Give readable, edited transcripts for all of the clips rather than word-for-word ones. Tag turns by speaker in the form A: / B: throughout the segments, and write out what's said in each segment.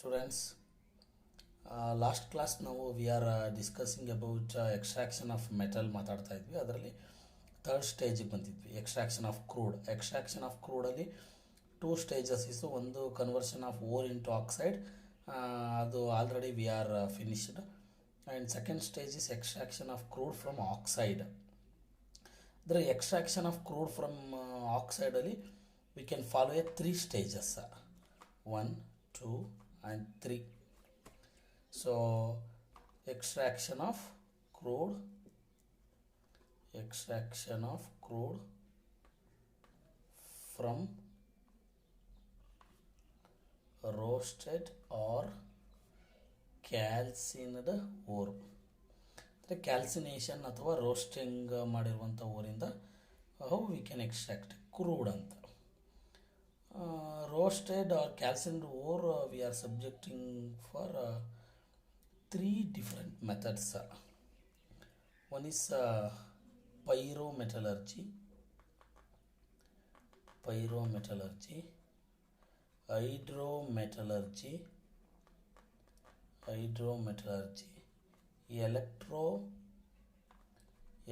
A: Students, last class ನಾವು we are discussing about extraction of metal ಮಾತಾಡ್ತಾ ಇದ್ವಿ. ಅದರಲ್ಲಿ ಥರ್ಡ್ ಸ್ಟೇಜಿಗೆ ಬಂದಿದ್ವಿ, extraction of crude. Extraction of ಕ್ರೂಡಲ್ಲಿ ಟೂ ಸ್ಟೇಜಸ್ ಇತ್ತು. ಒಂದು conversion of ore into oxide, ಅದು already we are finished. And second stage is extraction of crude from oxide. ಅಂದರೆ ಎಕ್ಸ್ಟ್ರಾಕ್ಷನ್ ಆಫ್ ಕ್ರೂಡ್ ಫ್ರಮ್ ಆಕ್ಸೈಡಲ್ಲಿ we can follow a 3 stages, 1, 2 and 3. So extraction of crude from roasted or calcined ore. ಅಂದರೆ calcination ಅಥವಾ roasting ಮಾಡಿರುವಂಥ ಊರಿಂದ how we can extract crude ಅಂತ. Roasted or calcined ore, we are subjecting for 3 different methods. One is pyrometallurgy, hydrometallurgy,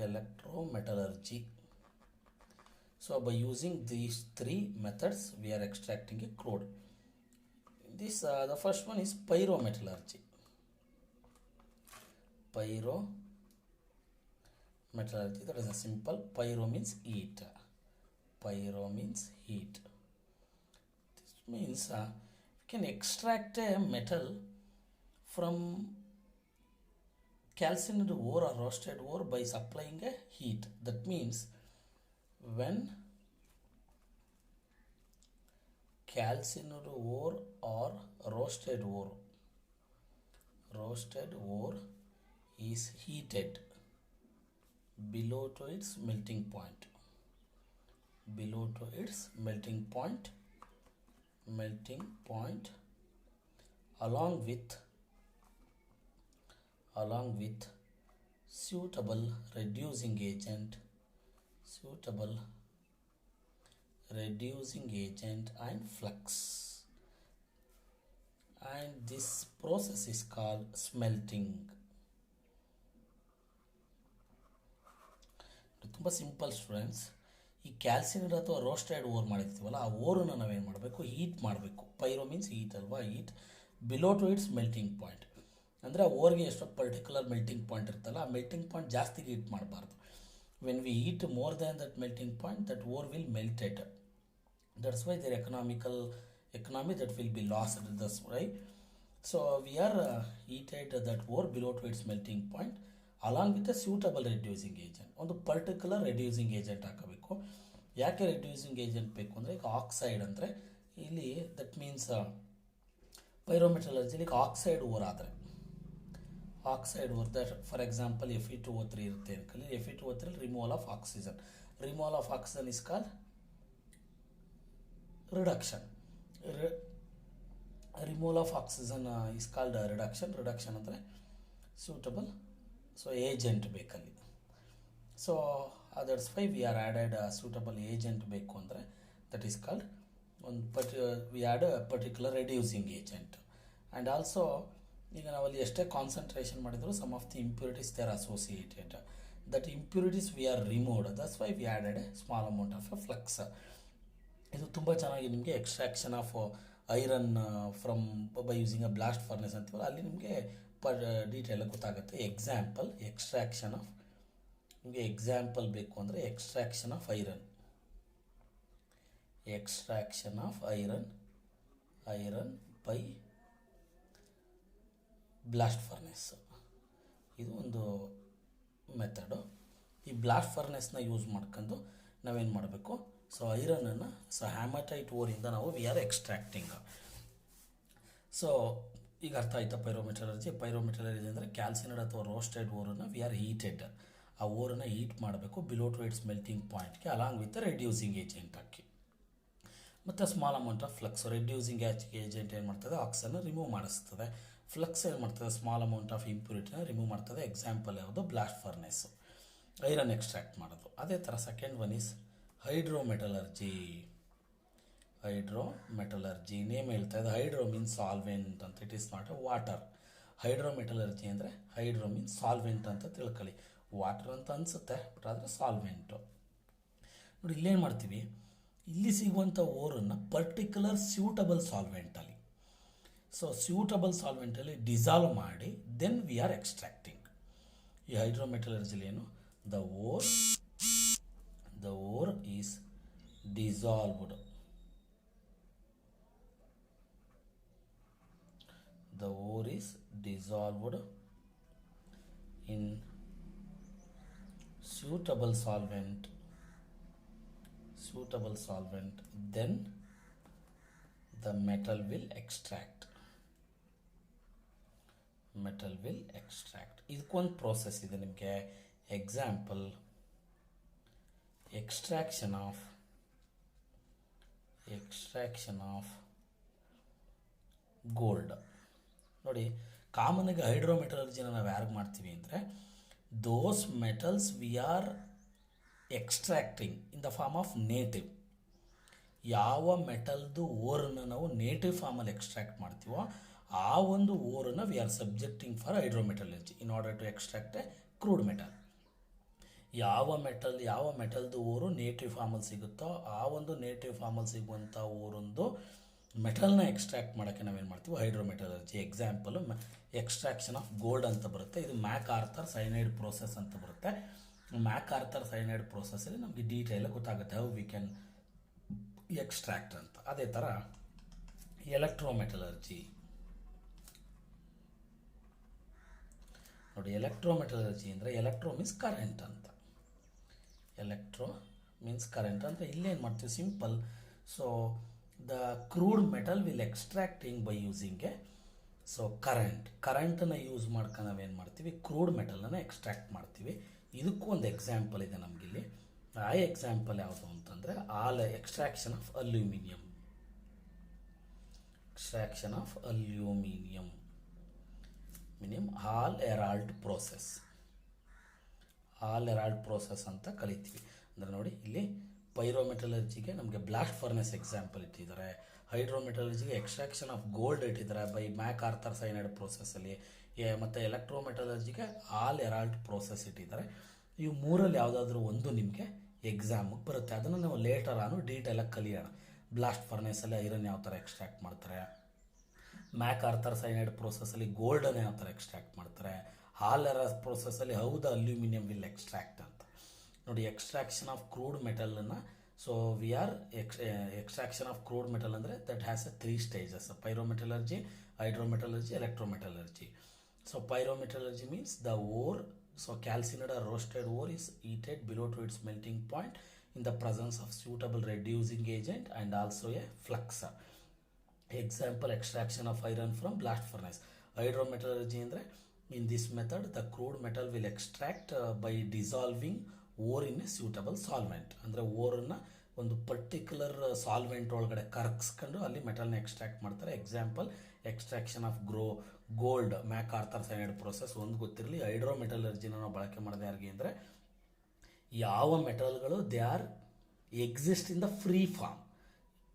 A: electrometallurgy. So by using these 3 methods we are extracting a crude. This the first one is pyrometallurgy. That is a simple. Pyro means heat. This means we can extract a metal from calcined ore or roasted ore by supplying a heat. That means when calcined ore or roasted ore is heated below to its melting point, along with suitable reducing agent and flux, and this process is called smelting. ತುಂಬ simple students. ಈ ಕ್ಯಾಲ್ಸಿನೇಟ್ ಅಥವಾ roasted or ಮಾಡಿರ್ತೀವಲ್ಲ, ಆ ಓರನ್ನು ನಾವೇನು ಮಾಡಬೇಕು, heat ಮಾಡಬೇಕು. Pyro means heat ಅಲ್ವಾ, heat below to its melting point. ಅಂದರೆ ಆ ಓರ್ಗೆ ಎಷ್ಟೋ ಪರ್ಟಿಕ್ಯುಲರ್ ಮೆಲ್ಟಿಂಗ್ ಪಾಯಿಂಟ್ ಇರ್ತಲ್ಲ, ಆ ಮೆಲ್ಟಿಂಗ್ ಪಾಯಿಂಟ್ ಜಾಸ್ತಿಗೆ ಹೀಟ್ ಮಾಡಬಾರ್ದು. When we heat more than that melting point, that ore will melted. That's why their economy that will be lost. That's right. So we are heated that ore below to its melting point along with a suitable reducing agent. ಒಂದು particular reducing agent ಹಾಕಬೇಕು. ಯಾಕೆ reducing agent ಬೇಕು ಅಂದರೆ, ಈಗ oxide ಅಂದರೆ ಇಲ್ಲಿ that means ಪೈರೋಮೆಟಲರ್ಜಿಲಿ oxide or ಆದರೆ, that for example Fe2O3 ಇರುತ್ತೆ ಅನ್ಕೊಳ್ಳಿ. Fe2O3 removal of oxygen is called reduction. Removal of oxygen is called reduction ಅಂದರೆ suitable, so agent ಬೇಕಲ್ಲಿ. So that's why we are added suitable agent ಬೇಕು ಅಂದರೆ, that is called we add a particular reducing agent. And also ಈಗ ನಾವಲ್ಲಿ ಎಷ್ಟೇ concentration ಮಾಡಿದ್ರು, some of the impurities they are associated. That impurities we are removed. That's why we added a small amount of a flux. ಇದು ತುಂಬ ಚೆನ್ನಾಗಿ ನಿಮಗೆ extraction of iron from by using a blast furnace ಅಂತೀವಲ್ಲ, ಅಲ್ಲಿ ನಿಮಗೆ ಡೀಟೇಲಾಗಿ ಗೊತ್ತಾಗುತ್ತೆ. Example ಬೇಕು ಅಂದರೆ extraction of iron by blast furnace. ಇದು ಒಂದು ಮೆಥಡು. ಈ ಬ್ಲಾಸ್ಟ್ ಫರ್ನೆಸ್ನ ಯೂಸ್ ಮಾಡ್ಕೊಂಡು ನಾವೇನು ಮಾಡಬೇಕು, ಸೊ ಐರನನ್ನು ಹ್ಯಾಮಟೈಟ್ ಓರಿಂದ ನಾವು ವಿ ಆರ್ ಎಕ್ಸ್ಟ್ರಾಕ್ಟಿಂಗ್. ಸೊ ಈಗ ಅರ್ಥ ಆಯ್ತಾ ಪೈರೋಮೆಟಲರ್ಜಿ ಅಂದರೆ ಕ್ಯಾಲ್ಸಿನೇಟ್ ಅಥವಾ ರೋಸ್ಟೆಡ್ ಓರನ್ನು ವಿ ಆರ್ ಹೀಟೆಡ್, ಆ ಓರನ್ನು ಹೀಟ್ ಮಾಡಬೇಕು ಬಿಲೋ ಟು ಇಟ್ಸ್ ಮೆಲ್ಟಿಂಗ್ ಪಾಯಿಂಟ್ಗೆ ಅಲಾಂಗ್ ವಿತ್ ರೆಡ್ಯೂಸಿಂಗ್ ಏಜೆಂಟ್ ಹಾಕಿ, ಮತ್ತು small amount of flux. Reducing agent ಏನು ಮಾಡ್ತದೆ, ಆಕ್ಸಿಜನ್ ರಿಮೂವ್ ಮಾಡಿಸ್ತದೆ. ಫ್ಲಕ್ಸ್ ಏನು ಮಾಡ್ತದೆ, ಸ್ಮಾಲ್ ಅಮೌಂಟ್ ಆಫ್ ಇಂಪ್ಯೂರಿಟಿನ ರಿಮೂವ್ ಮಾಡ್ತದೆ. ಎಕ್ಸಾಂಪಲ್ ಯಾವುದು, ಬ್ಲಾಸ್ಟ್ ಫರ್ನೆಸ್ಸು, ಐರನ್ ಎಕ್ಸ್ಟ್ರಾಕ್ಟ್ ಮಾಡೋದು. ಅದೇ ಥರ second one is hydrometallurgy. Hydrometallurgy name ಹೇಳ್ತಾ ಇದೆ. ಹೈಡ್ರೋ ಮೀನ್ಸ್ ಸಾಲ್ವೆಂಟ್ ಅಂತ, it is not a water. ಹೈಡ್ರೋಮೆಟಲರ್ಜಿ ಅಂದರೆ ಹೈಡ್ರೋ ಮೀನ್ಸ್ ಸಾಲ್ವೆಂಟ್ ಅಂತ ತಿಳ್ಕೊಳ್ಳಿ. ವಾಟರ್ ಅಂತ ಅನಿಸುತ್ತೆ, ಬಟ್ ಆದರೆ ಸಾಲ್ವೆಂಟು. ನೋಡಿ ಇಲ್ಲೇನು ಮಾಡ್ತೀವಿ, ಇಲ್ಲಿ ಸಿಗುವಂಥ ಓರನ್ನು ಪರ್ಟಿಕ್ಯುಲರ್ ಸ್ಯೂಟಬಲ್ ಸಾಲ್ವೆಂಟಲ್ಲಿ, ಸೊ ಸ್ಯೂಟಬಲ್ ಸಾಲ್ವೆಂಟಲ್ಲಿ ಡಿಸಾಲ್ವ್ ಮಾಡಿ ದೆನ್ ವಿ ಆರ್ ಎಕ್ಸ್ಟ್ರಾಕ್ಟಿಂಗ್. ಈ ಹೈಡ್ರೋಮೆಟಲರ್ಜಿಲಿ ಏನು, the ore is dissolved. The ore is dissolved in suitable solvent, then the metal will extract. ಇದಕ್ಕೊಂದು ಪ್ರೋಸೆಸ್ ಇದೆ ನಿಮಗೆ. Example, extraction of gold. ನೋಡಿ, ಕಾಮನಾಗಿ ಹೈಡ್ರೋಮೆಟಲರ್ಜಿನ ನಾವು ಯಾರಿಗೆ ಮಾಡ್ತೀವಿ ಅಂದರೆ, those metals we are extracting in the form of native. ಯಾವ ಮೆಟಲ್ದು ಓರನ್ನು ನಾವು ನೇಟಿವ್ ಫಾರ್ಮಲ್ಲಿ ಎಕ್ಸ್ಟ್ರಾಕ್ಟ್ ಮಾಡ್ತೀವೋ ಆ ಒಂದು ಓರನ್ನು we are subjecting for hydrometallurgy in order to extract a crude metal. ಯಾವ ಮೆಟಲ್ದು ಓರು ನೇಟಿವ್ ಫಾರ್ಮಲ್ಲಿ ಸಿಗುತ್ತೋ ಆ ಒಂದು ನೇಟಿವ್ ಫಾರ್ಮಲ್ಲಿ ಸಿಗುವಂಥ ಓರೊಂದು ಮೆಟಲ್ನ ಎಕ್ಸ್ಟ್ರಾಕ್ಟ್ ಮಾಡೋಕ್ಕೆ ನಾವೇನು ಮಾಡ್ತೀವಿ, ಹೈಡ್ರೋಮೆಟಲರ್ಜಿ. ಎಕ್ಸಾಂಪಲು ಎಕ್ಸ್ಟ್ರಾಕ್ಷನ್ ಆಫ್ ಗೋಲ್ಡ್ ಅಂತ ಬರುತ್ತೆ. ಇದು ಮ್ಯಾಕ್ ಆರ್ಥರ್ ಸೈನೈಡ್ ಪ್ರೋಸೆಸ್ ಅಂತ ಬರುತ್ತೆ. ಮ್ಯಾಕ್ ಆರ್ಥರ್ ಸೈನೈಡ್ ಪ್ರೋಸೆಸ್ಸಲ್ಲಿ ನಮಗೆ ಡೀಟೇಲಾಗಿ ಗೊತ್ತಾಗುತ್ತೆ ಹೌ ವಿ ಕ್ಯಾನ್ ಎಕ್ಸ್ಟ್ರಾಕ್ಟ್ ಅಂತ. ಅದೇ ಥರ ಎಲೆಕ್ಟ್ರೋಮೆಟಲರ್ಜಿ. ನೋಡಿ, ಎಲೆಕ್ಟ್ರೋಮೆಟಲರ್ಜಿ ಅಂದರೆ ಎಲೆಕ್ಟ್ರೋ ಮೀನ್ಸ್ ಕರೆಂಟ್ ಅಂತ. ಎಲೆಕ್ಟ್ರೋ ಮೀನ್ಸ್ ಕರೆಂಟ್ ಅಂದರೆ ಇಲ್ಲೇನು ಮಾಡ್ತೀವಿ, simple. So the crude metal will extracting by using a ಕರೆಂಟನ್ನು ಯೂಸ್ ಮಾಡ್ಕೊಂಡು ನಾವೇನು ಮಾಡ್ತೀವಿ, ಕ್ರೂಡ್ ಮೆಟಲನ್ನು ಎಕ್ಸ್ಟ್ರಾಕ್ಟ್ ಮಾಡ್ತೀವಿ. ಇದಕ್ಕೂ ಒಂದು ಎಕ್ಸಾಂಪಲ್ ಇದೆ ನಮಗಿಲ್ಲಿ. ಆ ಎಕ್ಸಾಂಪಲ್ ಯಾವುದು ಅಂತಂದರೆ extraction of aluminium. Hall Heroult process ಅಂತ ಕಲಿತೀವಿ. ಅಂದರೆ ನೋಡಿ, ಇಲ್ಲಿ ಪೈರೋಮೆಟಲರ್ಜಿಗೆ ನಮಗೆ ಬ್ಲಾಸ್ಟ್ ಫರ್ನೆಸ್ ಎಕ್ಸಾಂಪಲ್ ಇಟ್ಟಿದ್ದಾರೆ. ಹೈಡ್ರೋಮೆಟಲರ್ಜಿಗೆ ಎಕ್ಸ್ಟ್ರಾಕ್ಷನ್ ಆಫ್ ಗೋಲ್ಡ್ ಇಟ್ಟಿದ್ದಾರೆ ಬೈ ಮ್ಯಾಕ್ ಆರ್ಥರ್ ಸೈನೈಡ್ ಪ್ರೋಸೆಸ್ಸಲ್ಲಿ. ಮತ್ತು ಎಲೆಕ್ಟ್ರೋಮೆಟಲರ್ಜಿಗೆ ಹಾಲ್ ಎರಾಲ್ಡ್ ಪ್ರೋಸೆಸ್ ಇಟ್ಟಿದ್ದಾರೆ. ಇವು ಮೂರಲ್ಲಿ ಯಾವುದಾದ್ರೂ ಒಂದು ನಿಮಗೆ ಎಕ್ಸಾಮಿಗೆ ಬರುತ್ತೆ. ಅದನ್ನು ನಾವು ಲೇಟರ್ ಡೀಟೇಲಾಗಿ ಕಲಿಯೋಣ. ಬ್ಲಾಸ್ಟ್ ಫರ್ನೆಸಲ್ಲಿ ಐರನ್ ಯಾವ ಥರ ಎಕ್ಸ್ಟ್ರಾಕ್ಟ್ ಮಾಡ್ತಾರೆ, ಮ್ಯಾಕ್ ಆರ್ಥರ್ ಸೈನೈಡ್ ಪ್ರೋಸೆಸ್ಸಲ್ಲಿ ಗೋಲ್ಡನ್ನು ಯಾವ ಥರ ಎಕ್ಸ್ಟ್ರಾಕ್ಟ್ ಮಾಡ್ತಾರೆ, ಹಾಲ್ ಎರಾಲ್ಡ್ ಪ್ರೋಸೆಸ್ಸಲ್ಲಿ ಹೌದು ಅಲ್ಯೂಮಿನಿಯಂ ವಿಲ್ ಎಕ್ಸ್ಟ್ರಾಕ್ಟ್ ಅಂತ. ನೋಡಿ, ಎಕ್ಸ್ಟ್ರಾಕ್ಷನ್ ಆಫ್ ಕ್ರೂಡ್ ಮೆಟಲನ್ನು, so we are extraction of crude metal ಅಂದರೆ that has a 3 stages: pyrometallurgy, hydrometallurgy, electrometallurgy. So pyrometallurgy means the ore, so calcined or roasted ore is heated below to its melting point in the presence of suitable reducing agent and also a flux. Example, extraction of iron from blast furnace. Hydrometallurgy andre, in this method the crude metal will extract by dissolving ore in a suitable solvent. ಅಂದರೆ ಓರನ್ನು ಒಂದು particular solvent ಒಳಗಡೆ ಕರಗಿಸ್ಕೊಂಡು ಅಲ್ಲಿ ಮೆಟಲ್ನ extract ಮಾಡ್ತಾರೆ. Example, extraction of gold MacArthur cyanide process. ಒಂದು ಗೊತ್ತಿರಲಿ, ಹೈಡ್ರೋಮೆಟಲರ್ಜಿನ ನಾವು ಬಳಕೆ ಮಾಡೋದು ಯಾರಿಗೆ ಅಂದರೆ, ಯಾವ ಮೆಟಲ್ಗಳು they are exist in the free form.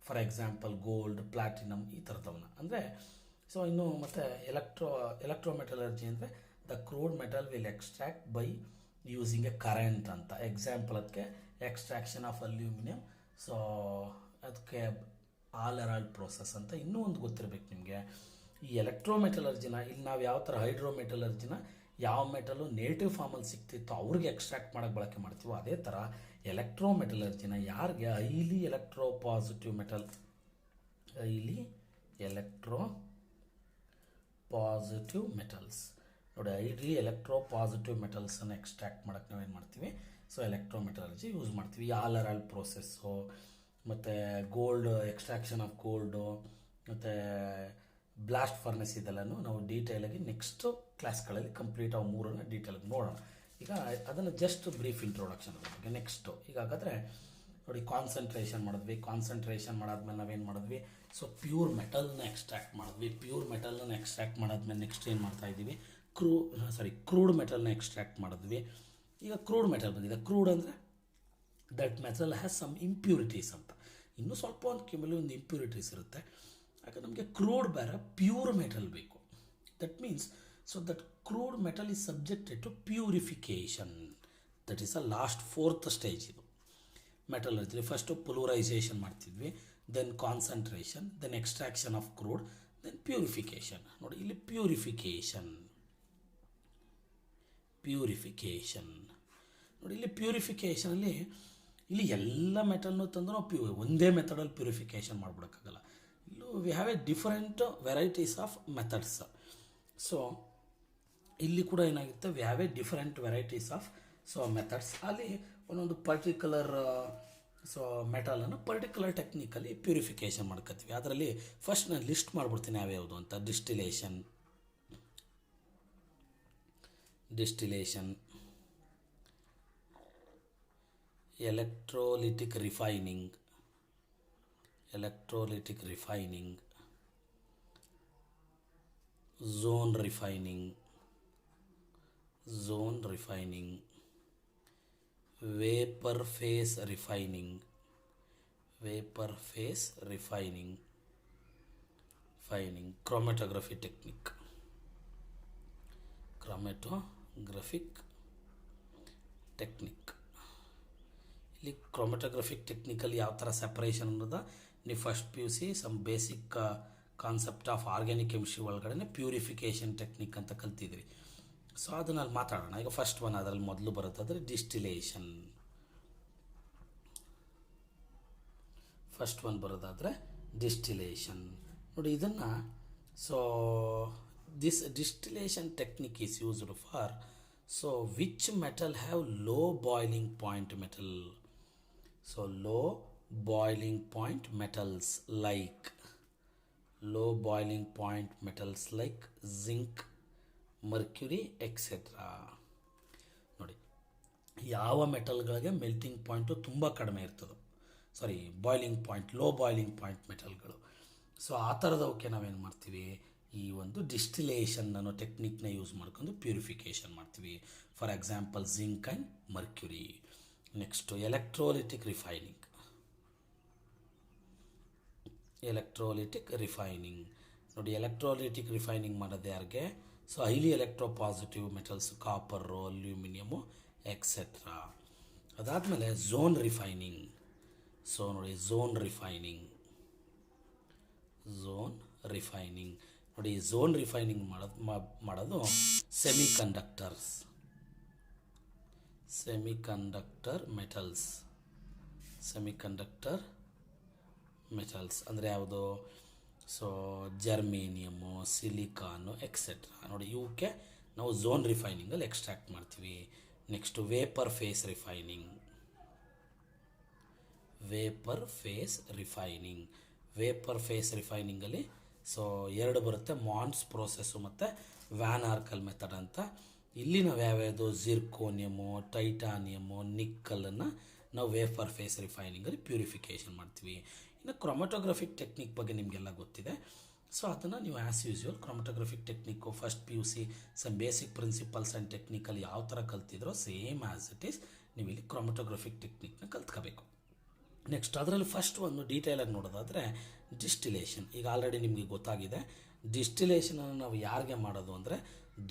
A: For example gold, platinum, ಈ ಥರದವನ್ನ. ಅಂದರೆ ಸೊ ಇನ್ನು ಮತ್ತು ಎಲೆಕ್ಟ್ರೋಮೆಟಲರ್ಜಿ ಅಂದರೆ the crude metal will extract by using a current ಅಂತ. ಎಕ್ಸಾಂಪಲ್ ಅದಕ್ಕೆ ಎಕ್ಸ್ಟ್ರಾಕ್ಷನ್ ಆಫ್ ಅಲ್ಯೂಮಿನಿಯಂ, ಸೊ ಅದಕ್ಕೆ ಹಾಲ್ ಎರಾಲ್ಡ್ ಪ್ರೋಸೆಸ್ ಅಂತ. ಇನ್ನೂ ಒಂದು ಗೊತ್ತಿರಬೇಕು ನಿಮಗೆ, ಈ ಎಲೆಕ್ಟ್ರೋಮೆಟಲರ್ಜಿನ ಇಲ್ಲಿ ನಾವು ಯಾವ ಥರ ಹೈಡ್ರೋಮೆಟಲರ್ಜಿನ ಯಾವ ಮೆಟಲು ನೇಟಿವ್ ಫಾರ್ಮಲ್ಲಿ ಸಿಗ್ತಿತ್ತೋ ಅವ್ರಿಗೆ ಎಕ್ಸ್ಟ್ರಾಕ್ಟ್ ಮಾಡೋಕ್ಕೆ ಬಳಕೆ ಮಾಡ್ತೀವೋ, ಅದೇ ಥರ ಎಲೆಕ್ಟ್ರೋಮೆಟಲರ್ಜಿನ ಯಾರಿಗೆ ಹೈಲಿ ಎಲೆಕ್ಟ್ರೋ ಪಾಸಿಟಿವ್ ಮೆಟಲ್ಸ್ ನೋಡಿ, ಹೈಲಿ ಎಲೆಕ್ಟ್ರೋ ಪಾಸಿಟಿವ್ ಮೆಟಲ್ಸನ್ನು ಎಕ್ಸ್ಟ್ರಾಕ್ಟ್ ಮಾಡೋಕ್ಕೆ ನಾವೇನು ಮಾಡ್ತೀವಿ, ಸೊ ಎಲೆಕ್ಟ್ರೋಮೆಟಲರ್ಜಿ ಯೂಸ್ ಮಾಡ್ತೀವಿ. ಹಾಲ್ ಎರಾಲ್ಡ್ ಪ್ರೋಸೆಸ್ಸು, ಮತ್ತು ಗೋಲ್ಡ್, ಎಕ್ಸ್ಟ್ರಾಕ್ಷನ್ ಆಫ್ ಗೋಲ್ಡು, ಮತ್ತು ಬ್ಲಾಸ್ಟ್ ಫರ್ನೆಸ್, ಇದೆಲ್ಲನೂ ನಾವು ಡೀಟೇಲಾಗಿ ನೆಕ್ಸ್ಟು ಕ್ಲಾಸ್ಗಳಲ್ಲಿ ಕಂಪ್ಲೀಟ್ ಅವು ಮೂರನ್ನು ಡೀಟೇಲಾಗಿ ನೋಡೋಣ. ಈಗ ಅದನ್ನು ಜಸ್ಟ್ ಬ್ರೀಫ್ ಇಂಟ್ರೊಡಕ್ಷನ್ ಅದ್ರ ಬಗ್ಗೆ. ನೆಕ್ಸ್ಟು ಈಗ ಹಾಗಾದರೆ ನೋಡಿ, ಕಾನ್ಸಂಟ್ರೇಷನ್ ಮಾಡಾದ್ಮೇಲೆ ನಾವೇನು ಮಾಡಿದ್ವಿ, ಸೊ ಪ್ಯೂರ್ ಮೆಟಲ್ನ ಎಕ್ಸ್ಟ್ರಾಕ್ಟ್ ಮಾಡಿದ್ವಿ. ಪ್ಯೂರ್ ಮೆಟಲ್ನ ಎಕ್ಸ್ಟ್ರಾಕ್ಟ್ ಮಾಡಾದ್ಮೇಲೆ ನೆಕ್ಸ್ಟ್ ಏನು ಮಾಡ್ತಾಯಿದ್ದೀವಿ, ಕ್ರೂಡ್ ಮೆಟಲ್ನ ಎಕ್ಸ್ಟ್ರಾಕ್ಟ್ ಮಾಡಿದ್ವಿ. ಈಗ ಕ್ರೂಡ್ ಮೆಟಲ್ ಬಂದಿದೆ. ಕ್ರೂಡ್ ಅಂದರೆ that metal has some impurities ಅಂತ. ಇನ್ನೂ ಸ್ವಲ್ಪ ಒಂದು ಕೆಲವೊಂದು ಇಂಪ್ಯೂರಿಟೀಸ್ ಇರುತ್ತೆ. ಹಾಗೆ ನಮಗೆ ಕ್ರೂಡ್ ಬೇರೆ, ಪ್ಯೂರ್ ಮೆಟಲ್ ಬೇಕು. That means that crude metal is subjected to purification. That is a last 4th stage. ಇದು ಮೆಟಲರ್ಜಿ ಫಸ್ಟು ಪೊಲರೈಸೇಷನ್ ಮಾಡ್ತಿದ್ವಿ, then concentration, then extraction of crude, then purification. ನೋಡಿ ಇಲ್ಲಿ ಪ್ಯೂರಿಫಿಕೇಷನ್ ನೋಡಿ ಇಲ್ಲಿ ಪ್ಯೂರಿಫಿಕೇಷನಲ್ಲಿ ಇಲ್ಲಿ ಎಲ್ಲ ಮೆಟಲ್ನು ತಂದು ನಾವು ಒಂದೇ ಮೆಥಡಲ್ಲಿ ಪ್ಯೂರಿಫಿಕೇಷನ್ ಮಾಡ್ಬಿಡೋಕ್ಕಾಗಲ್ಲ. ಇಲ್ಲೂ we have a different varieties of methods. So ಇಲ್ಲಿ ಕೂಡ ಏನಾಗುತ್ತೆ, we have a different varieties of methods. ಅಲ್ಲಿ ಒಂದೊಂದು ಪರ್ಟಿಕ್ಯುಲರ್ ಮೆಟಲನ್ನು ಪರ್ಟಿಕ್ಯುಲರ್ ಟೆಕ್ನಿಕಲ್ಲಿ ಪ್ಯೂರಿಫಿಕೇಷನ್ ಮಾಡ್ಕೊತೀವಿ. ಅದರಲ್ಲಿ ಫಸ್ಟ್ ನಾನು ಲಿಸ್ಟ್ ಮಾಡಿಬಿಡ್ತೀನಿ ಯಾವ್ಯಾವುದು ಅಂತ. Distillation, electrolytic refining, zone refining, vapour phase refining, chromatography technique. ಇಲ್ಲಿ ಕ್ರೋಮ್ಯಾಟೋಗ್ರಫಿಕ್ ಟೆಕ್ನಿಕಲ್ಲಿ ಯಾವ ಥರ ಸೆಪರೇಷನ್ ಅನ್ನೋದು ನೀವು first PUC some basic concept of organic chemistry ಒಳಗಡೆ ಪ್ಯೂರಿಫಿಕೇಷನ್ ಟೆಕ್ನಿಕ್ ಅಂತ ಕಲ್ತಿದ್ರಿ. ಸೊ ಅದನ್ನಲ್ಲಿ ಮಾತಾಡೋಣ. ಈಗ ಫಸ್ಟ್ ಒನ್ ಅದರಲ್ಲಿ ಮೊದಲು ಬರುತ್ತಾದರೆ ಡಿಸ್ಟಿಲೇಷನ್. ನೋಡಿ ಇದನ್ನು this distillation technique is used for which metal have low boiling point metal. Low boiling point metals like zinc, mercury, etc. ನೋಡಿ ಯಾವ ಮೆಟಲ್ಗಳಿಗೆ ಮೆಲ್ಟಿಂಗ್ ಪಾಯಿಂಟು ತುಂಬ ಕಡಿಮೆ ಇರ್ತದೆ, ಲೋ ಬಾಯ್ಲಿಂಗ್ ಪಾಯಿಂಟ್ ಮೆಟಲ್ಗಳು. ಸೊ ಆ ಥರದವಕ್ಕೆ ನಾವೇನು ಮಾಡ್ತೀವಿ, ಈ ಒಂದು ಡಿಸ್ಟಿಲೇಷನ್ ಅನ್ನೋ ಟೆಕ್ನಿಕ್ನ ಯೂಸ್ ಮಾಡ್ಕೊಂಡು ಪ್ಯೂರಿಫಿಕೇಷನ್ ಮಾಡ್ತೀವಿ. For example zinc and Mercury. Next electrolytic refining. ನೋಡಿ ಎಲೆಕ್ಟ್ರೋಲಿಟಿಕ್ ರಿಫೈನಿಂಗ್ ಮಾಡೋದು ಯಾರಿಗೆ, highly electropositive metals, copper, aluminium, etcetera. ಅದಾದಮೇಲೆ ಝೋನ್ ರಿಫೈನಿಂಗ್. ನೋಡಿ ಝೋನ್ ರಿಫೈನಿಂಗ್ ಮಾಡೋದು ಸೆಮಿಕಂಡಕ್ಟರ್ ಮೆಟಲ್ಸ್ ಅಂದರೆ ಯಾವುದು, ಜರ್ಮೇನಿಯಮು, ಸಿಲಿಕಾನು, ಎಕ್ಸೆಟ್ರಾ. ನೋಡಿ ಇವಕ್ಕೆ ನಾವು ಝೋನ್ ರಿಫೈನಿಂಗಲ್ಲಿ ಎಕ್ಸ್ಟ್ರಾಕ್ಟ್ ಮಾಡ್ತೀವಿ. ನೆಕ್ಸ್ಟು ವೇಪರ್ ಫೇಸ್ ರಿಫೈನಿಂಗಲ್ಲಿ ಎರಡು ಬರುತ್ತೆ, ಮಾನ್ಸ್ ಪ್ರೋಸೆಸ್ಸು ಮತ್ತು ವ್ಯಾನ್ ಆರ್ಕಲ್ ಮೆಥಡ್ ಅಂತ. ಇಲ್ಲಿ ನಾವು ಯಾವ್ಯಾವುದು ಜಿರ್ಕೋನಿಯಮು, ಟೈಟಾನಿಯಮು, ನಿಕ್ಕಲನ್ನು ನಾವು ವೇಪರ್ ಫೇಸ್ ರಿಫೈನಿಂಗಲ್ಲಿ ಪ್ಯೂರಿಫಿಕೇಷನ್ ಮಾಡ್ತೀವಿ. ಇನ್ನು ಕ್ರೋಮ್ಯಾಟೋಗ್ರಫಿಕ್ ಟೆಕ್ನಿಕ್ ಬಗ್ಗೆ ನಿಮಗೆಲ್ಲ ಗೊತ್ತಿದೆ. ಅದನ್ನು ನೀವು as usual chromatographic technique first PUC some basic principles and ಟೆಕ್ನಿಕಲ್ಲಿ ಯಾವ ಥರ ಕಲ್ತಿದ್ರೋ ಸೇಮ್ ಆ್ಯಸ್ ಇಟ್ ಈಸ್ ನೀವು ಇಲ್ಲಿ ಕ್ರೋಮ್ಯಾಟೋಗ್ರಫಿಕ್ ಟೆಕ್ನಿಕ್ನ ಕಲ್ತ್ಕೋಬೇಕು. ನೆಕ್ಸ್ಟ್ ಅದರಲ್ಲಿ ಫಸ್ಟ್ ಒಂದು ಡೀಟೇಲಾಗಿ ನೋಡೋದಾದರೆ ಡಿಸ್ಟಿಲೇಷನ್. ಈಗ ಆಲ್ರೆಡಿ ನಿಮಗೆ ಗೊತ್ತಾಗಿದೆ. ಡಿಸ್ಟಿಲೇಷನನ್ನು ನಾವು ಯಾರಿಗೆ ಮಾಡೋದು ಅಂದರೆ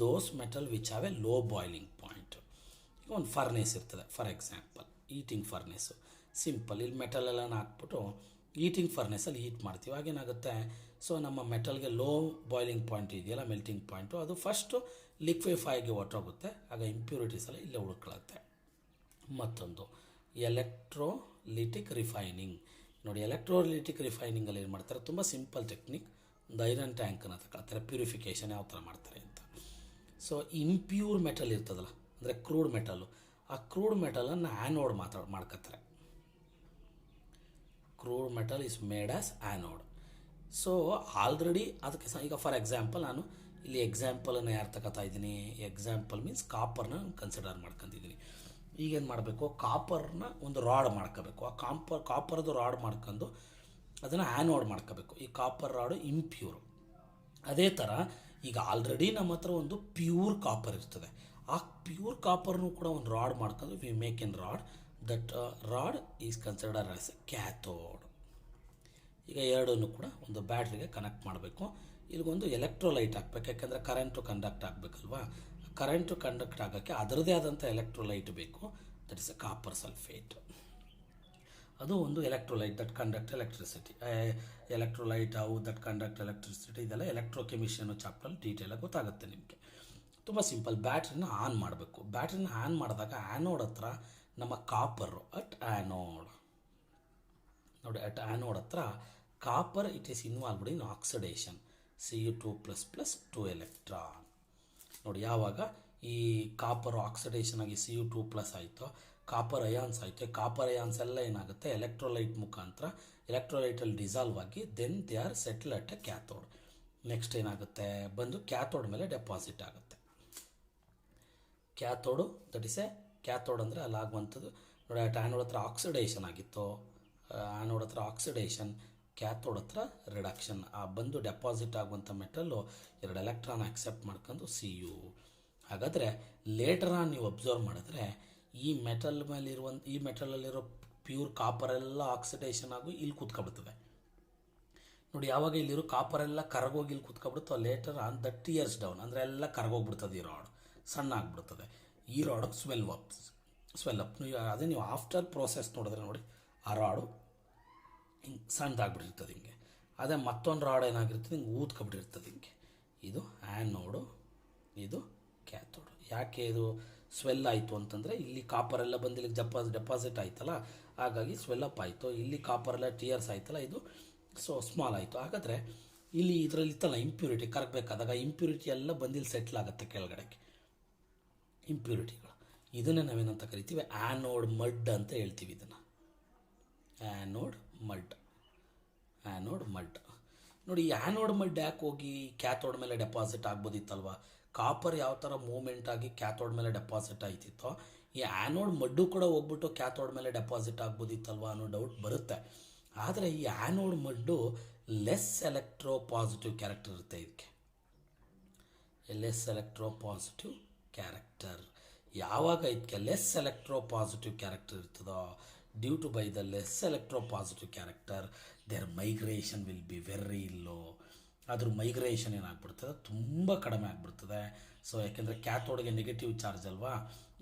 A: those metal which have a low boiling point. ಈಗ ಒಂದು ಫರ್ನೇಸ್ ಇರ್ತದೆ, for example heating furnace. Simple ಇಲ್ಲಿ ಮೆಟಲೆಲ್ಲ ಹಾಕ್ಬಿಟ್ಟು ಈಟಿಂಗ್ ಫರ್ನೇಸಲ್ಲಿ ಹೀಟ್ ಮಾಡ್ತೀವಿ. ಆಗೇನಾಗುತ್ತೆ, ನಮ್ಮ ಮೆಟಲ್ಗೆ ಲೋ ಬಾಯ್ಲಿಂಗ್ ಪಾಯಿಂಟ್ ಇದೆಯಲ್ಲ, ಮೆಲ್ಟಿಂಗ್ ಪಾಯಿಂಟು, ಅದು ಫಸ್ಟು ಲಿಕ್ವಿಫೈಗೆ ಹೊರಟೋಗುತ್ತೆ. ಆಗ ಇಂಪ್ಯೂರಿಟೀಸ್ ಎಲ್ಲ ಇಲ್ಲೇ ಉಳ್ಕೊಳ್ಳುತ್ತೆ. ಮತ್ತೊಂದು ಎಲೆಕ್ಟ್ರೋಲಿಟಿಕ್ ರಿಫೈನಿಂಗ್. ನೋಡಿ ಎಲೆಕ್ಟ್ರೋಲಿಟಿಕ್ ರಿಫೈನಿಂಗಲ್ಲಿ ಏನು ಮಾಡ್ತಾರೆ, ತುಂಬ ಸಿಂಪಲ್ ಟೆಕ್ನಿಕ್. ಒಂದು ಐರನ್ ಟ್ಯಾಂಕನ್ನು ತಗೊಳ್ತಾರೆ, ಪ್ಯೂರಿಫಿಕೇಷನ್ ಯಾವ ಥರ ಮಾಡ್ತಾರೆ ಅಂತ. ಇಂಪ್ಯೂರ್ ಮೆಟಲ್ ಇರ್ತದಲ್ಲ, ಅಂದರೆ ಕ್ರೂಡ್ ಮೆಟಲ್ಲು, ಆ ಕ್ರೂಡ್ ಮೆಟಲನ್ನು ಆ್ಯನೋಡ್ ಮಾಡ್ಕೋತಾರೆ. Crude metal is made as anode. Already ಅದಕ್ಕೆ ಈಗ ಫಾರ್ ಎಕ್ಸಾಂಪಲ್ ನಾನು ಇಲ್ಲಿ ಎಕ್ಸಾಂಪಲನ್ನು ಯಾರು ತಗೋತಾ ಇದ್ದೀನಿ, ಎಕ್ಸಾಂಪಲ್ ಮೀನ್ಸ್ ಕಾಪರ್ನ ಕನ್ಸಿಡರ್ ಮಾಡ್ಕೊತಿದ್ದೀನಿ. ಈಗೇನು ಮಾಡಬೇಕು, ಕಾಪರ್ನ ಒಂದು ರಾಡ್ ಮಾಡ್ಕೋಬೇಕು. ಆ ಕಾಪರ್ದು ರಾಡ್ ಮಾಡ್ಕೊಂಡು ಅದನ್ನು ಆ್ಯನೋಡ್ ಮಾಡ್ಕೋಬೇಕು. ಈ ಕಾಪರ್ ರಾಡು ಇಂಪ್ಯೂರು. ಅದೇ ಥರ ಈಗ ಆಲ್ರೆಡಿ ನಮ್ಮ ಹತ್ರ ಒಂದು ಪ್ಯೂರ್ ಕಾಪರ್ ಇರ್ತದೆ. ಆ ಪ್ಯೂರ್ ಕಾಪರ್ನು ಕೂಡ ಒಂದು ರಾಡ್ ಮಾಡ್ಕೊಂಡು we make N rod. That rod is consider as A cathode. ಈಗ ಎರಡನ್ನೂ ಕೂಡ ಒಂದು ಬ್ಯಾಟ್ರಿಗೆ ಕನೆಕ್ಟ್ ಮಾಡಬೇಕು. ಇಲ್ಲಿಗೊಂದು ಎಲೆಕ್ಟ್ರೋಲೈಟ್ ಹಾಕ್ಬೇಕು, ಯಾಕೆಂದರೆ ಕರೆಂಟು ಕಂಡಕ್ಟ್ ಆಗಬೇಕಲ್ವಾ. ಕರೆಂಟು ಕಂಡಕ್ಟ್ ಆಗೋಕ್ಕೆ ಅದರದೇ ಆದಂಥ ಎಲೆಕ್ಟ್ರೋಲೈಟ್ ಬೇಕು, that is A copper sulphate. ಅದು ಒಂದು electrolyte that conduct electricity. Electrolyte how that conduct electricity, ಇದೆಲ್ಲ ಎಲೆಕ್ಟ್ರೋಕೆಮಿಸ್ಟ್ರಿ ಅನ್ನೋ ಚಾಪ್ಟ್ರಲ್ಲಿ ಡೀಟೇಲಾಗಿ ಗೊತ್ತಾಗುತ್ತೆ ನಿಮಗೆ. ತುಂಬ ಸಿಂಪಲ್. ಬ್ಯಾಟ್ರಿನ ಆನ್ ಮಾಡಬೇಕು. ಬ್ಯಾಟ್ರಿನ ಆನ್ ಮಾಡಿದಾಗ ಆ್ಯನೋಡ್ ಹತ್ರ ನಮ್ಮ ಕಾಪರು ಅಟ್ ಆ್ಯನೋಡ್ ನೋಡಿ, ಅಟ್ ಆ್ಯನೋಡ್ ಹತ್ರ copper it is involved in oxidation Cu2++ 2 electron. ನೋಡಿ, ಯಾವಾಗ ಈ ಕಾಪರ್ ಆಕ್ಸಿಡೇಷನ್ ಆಗಿ Cu2+ ಆಯಿತು, ಕಾಪರ್ ಅಯಾನ್ಸ್ ಆಯಿತು, ಕಾಪರ್ ಅಯಾನ್ಸ್ ಎಲ್ಲ ಏನಾಗುತ್ತೆ ಎಲೆಕ್ಟ್ರೋಲೈಟ್ ಮುಖಾಂತರ ಎಲೆಕ್ಟ್ರೋಲೈಟಲ್ಲಿ ಡಿಸಾಲ್ವ್ ಆಗಿ then they are settle at a cathode. Next ಏನಾಗುತ್ತೆ, ಬಂದು ಕ್ಯಾಥೋಡ್ ಮೇಲೆ ಡೆಪಾಸಿಟ್ ಆಗುತ್ತೆ. Cathode that is a cathode ಅಂದರೆ ಅಲ್ಲಾಗುವಂಥದ್ದು. ನೋಡಿ, ಆ್ಯನೋಡ್ ಹತ್ರ ಆಕ್ಸಿಡೇಷನ್ ಆಗಿತ್ತು, ಆ್ಯನೋಡ್ ಹತ್ರ ಆಕ್ಸಿಡೇಷನ್, ಕ್ಯಾಥೋಡ್ ಹತ್ರ ರಿಡಕ್ಷನ್. ಆ ಬಂದು ಡೆಪಾಸಿಟ್ ಆಗುವಂಥ ಮೆಟಲ್ಲು 2 ಎಲೆಕ್ಟ್ರಾನ್ ಆಕ್ಸೆಪ್ಟ್ ಮಾಡ್ಕೊಂಡು Cu. ಹಾಗಾದರೆ ಲೇಟರ್ ಆನ್ ನೀವು ಅಬ್ಸರ್ವ್ ಮಾಡಿದ್ರೆ ಈ ಮೆಟಲ್ ಈ ಮೆಟಲಲ್ಲಿರೋ ಪ್ಯೂರ್ ಕಾಪರೆಲ್ಲ ಆಕ್ಸಿಡೇಷನ್ ಆಗಿ ಇಲ್ಲಿ ಕೂತ್ಕೊಬಿಡ್ತದೆ. ನೋಡಿ, ಯಾವಾಗ ಇಲ್ಲಿರೋ ಕಾಪರೆಲ್ಲ ಕರಗೋಗಿ ಇಲ್ಲಿ ಕೂತ್ಕೊಬಿಡುತ್ತೋ later on that years down ಅಂದರೆ ಎಲ್ಲ ಕರಗೋಗ್ಬಿಡ್ತದೆ. ಈ ರಾಡ್ ಸಣ್ಣ ಆಗಿಬಿಡ್ತದೆ. ಈ ರಾಡು ಸ್ವೆಲ್ ಅಪ್. ಅದೇ ನೀವು ಆಫ್ಟರ್ ಪ್ರೋಸೆಸ್ ನೋಡಿದ್ರೆ ನೋಡಿ, ಆ ರಾಡು ಹಿಂಗೆ ಸಣ್ಣದಾಗ್ಬಿಟ್ಟಿರ್ತದೆ ಹಿಂಗೆ. ಅದೇ ಮತ್ತೊಂದು ರಾಡ್ ಏನಾಗಿರ್ತದೆ, ಹಿಂಗೆ ಊದ್ಕೊಬಿಟ್ಟಿರ್ತದೆ ಹಿಂಗೆ. ಇದು ಆ್ಯನೋಡು, ಇದು ಕ್ಯಾಥೋಡು. ಯಾಕೆ ಇದು ಸ್ವೆಲ್ ಆಯಿತು ಅಂತಂದರೆ ಇಲ್ಲಿ ಕಾಪರೆಲ್ಲ ಬಂದು ಇಲ್ಲಿಗೆ ಡೆಪಾಸಿಟ್ ಆಯ್ತಲ್ಲ, ಹಾಗಾಗಿ ಸ್ವೆಲ್ಲಪ್ ಆಯಿತು. ಇಲ್ಲಿ ಕಾಪರೆಲ್ಲ ಟಿಯರ್ಸ್ ಆಯ್ತಲ್ಲ, ಇದು ಸ್ಮಾಲ್ ಆಯಿತು. ಹಾಗಾದರೆ ಇಲ್ಲಿ ಇದರಲ್ಲಿ ಇತ್ತಲ್ಲ ಇಂಪ್ಯೂರಿಟಿ ಕರಗಬೇಕಾದಾಗ ಇಂಪ್ಯೂರಿಟಿ ಎಲ್ಲ ಬಂದಿಲ್ಲಿ ಸೆಟ್ಲ್ ಆಗುತ್ತೆ ಕೆಳಗಡೆಗೆ, ಇಂಪ್ಯೂರಿಟಿಗಳು. ಇದನ್ನೇ ನಾವೇನಂತ ಕರಿತೀವಿ, ಆ್ಯನೋಡ್ ಮಡ್ ಅಂತ ಹೇಳ್ತೀವಿ. ಇದನ್ನು ಆ್ಯನೋಡ್ ಮಡ್. ನೋಡಿ, ಈ ಆ್ಯನೋಡ್ ಮಡ್ ಯಾಕೆ ಹೋಗಿ ಕ್ಯಾಥೋಡ್ ಮೇಲೆ ಡೆಪಾಸಿಟ್ ಆಗ್ಬೋದಿತ್ತಲ್ವ. ಕಾಪರ್ ಯಾವ ಥರ ಮೂವ್ಮೆಂಟ್ ಆಗಿ ಕ್ಯಾಥೋಡ್ ಮೇಲೆ ಡೆಪಾಸಿಟ್ ಆಯ್ತಿತ್ತೋ, ಈ ಆ್ಯನೋಡ್ ಮಡ್ಡು ಕೂಡ ಹೋಗ್ಬಿಟ್ಟು ಕ್ಯಾಥೋಡ್ ಮೇಲೆ ಡೆಪಾಸಿಟ್ ಆಗ್ಬೋದಿತ್ತಲ್ವ ಅನ್ನೋ ಡೌಟ್ ಬರುತ್ತೆ. ಆದರೆ ಈ anode mud less electropositive character ಇರುತ್ತೆ. ಇದಕ್ಕೆ ಲೆಸ್ ಎಲೆಕ್ಟ್ರೋ ಪಾಸಿಟಿವ್ ಕ್ಯಾರೆಕ್ಟರ್. ಯಾವಾಗ ಇದಕ್ಕೆ ಲೆಸ್ ಎಲೆಕ್ಟ್ರೋ ಪಾಸಿಟಿವ್ ಕ್ಯಾರೆಕ್ಟರ್ ಇರ್ತದೋ, due to by the less electropositive character there migration will be very low. ಅದ್ರ ಮೈಗ್ರೇಷನ್ ಏನಾಗ್ಬಿಡ್ತದೆ, ತುಂಬ ಕಡಿಮೆ ಆಗಿಬಿಡ್ತದೆ. ಸೊ ಯಾಕೆಂದರೆ ಕ್ಯಾಥೋಡ್ಗೆ ನೆಗೆಟಿವ್ ಚಾರ್ಜ್ ಅಲ್ವಾ,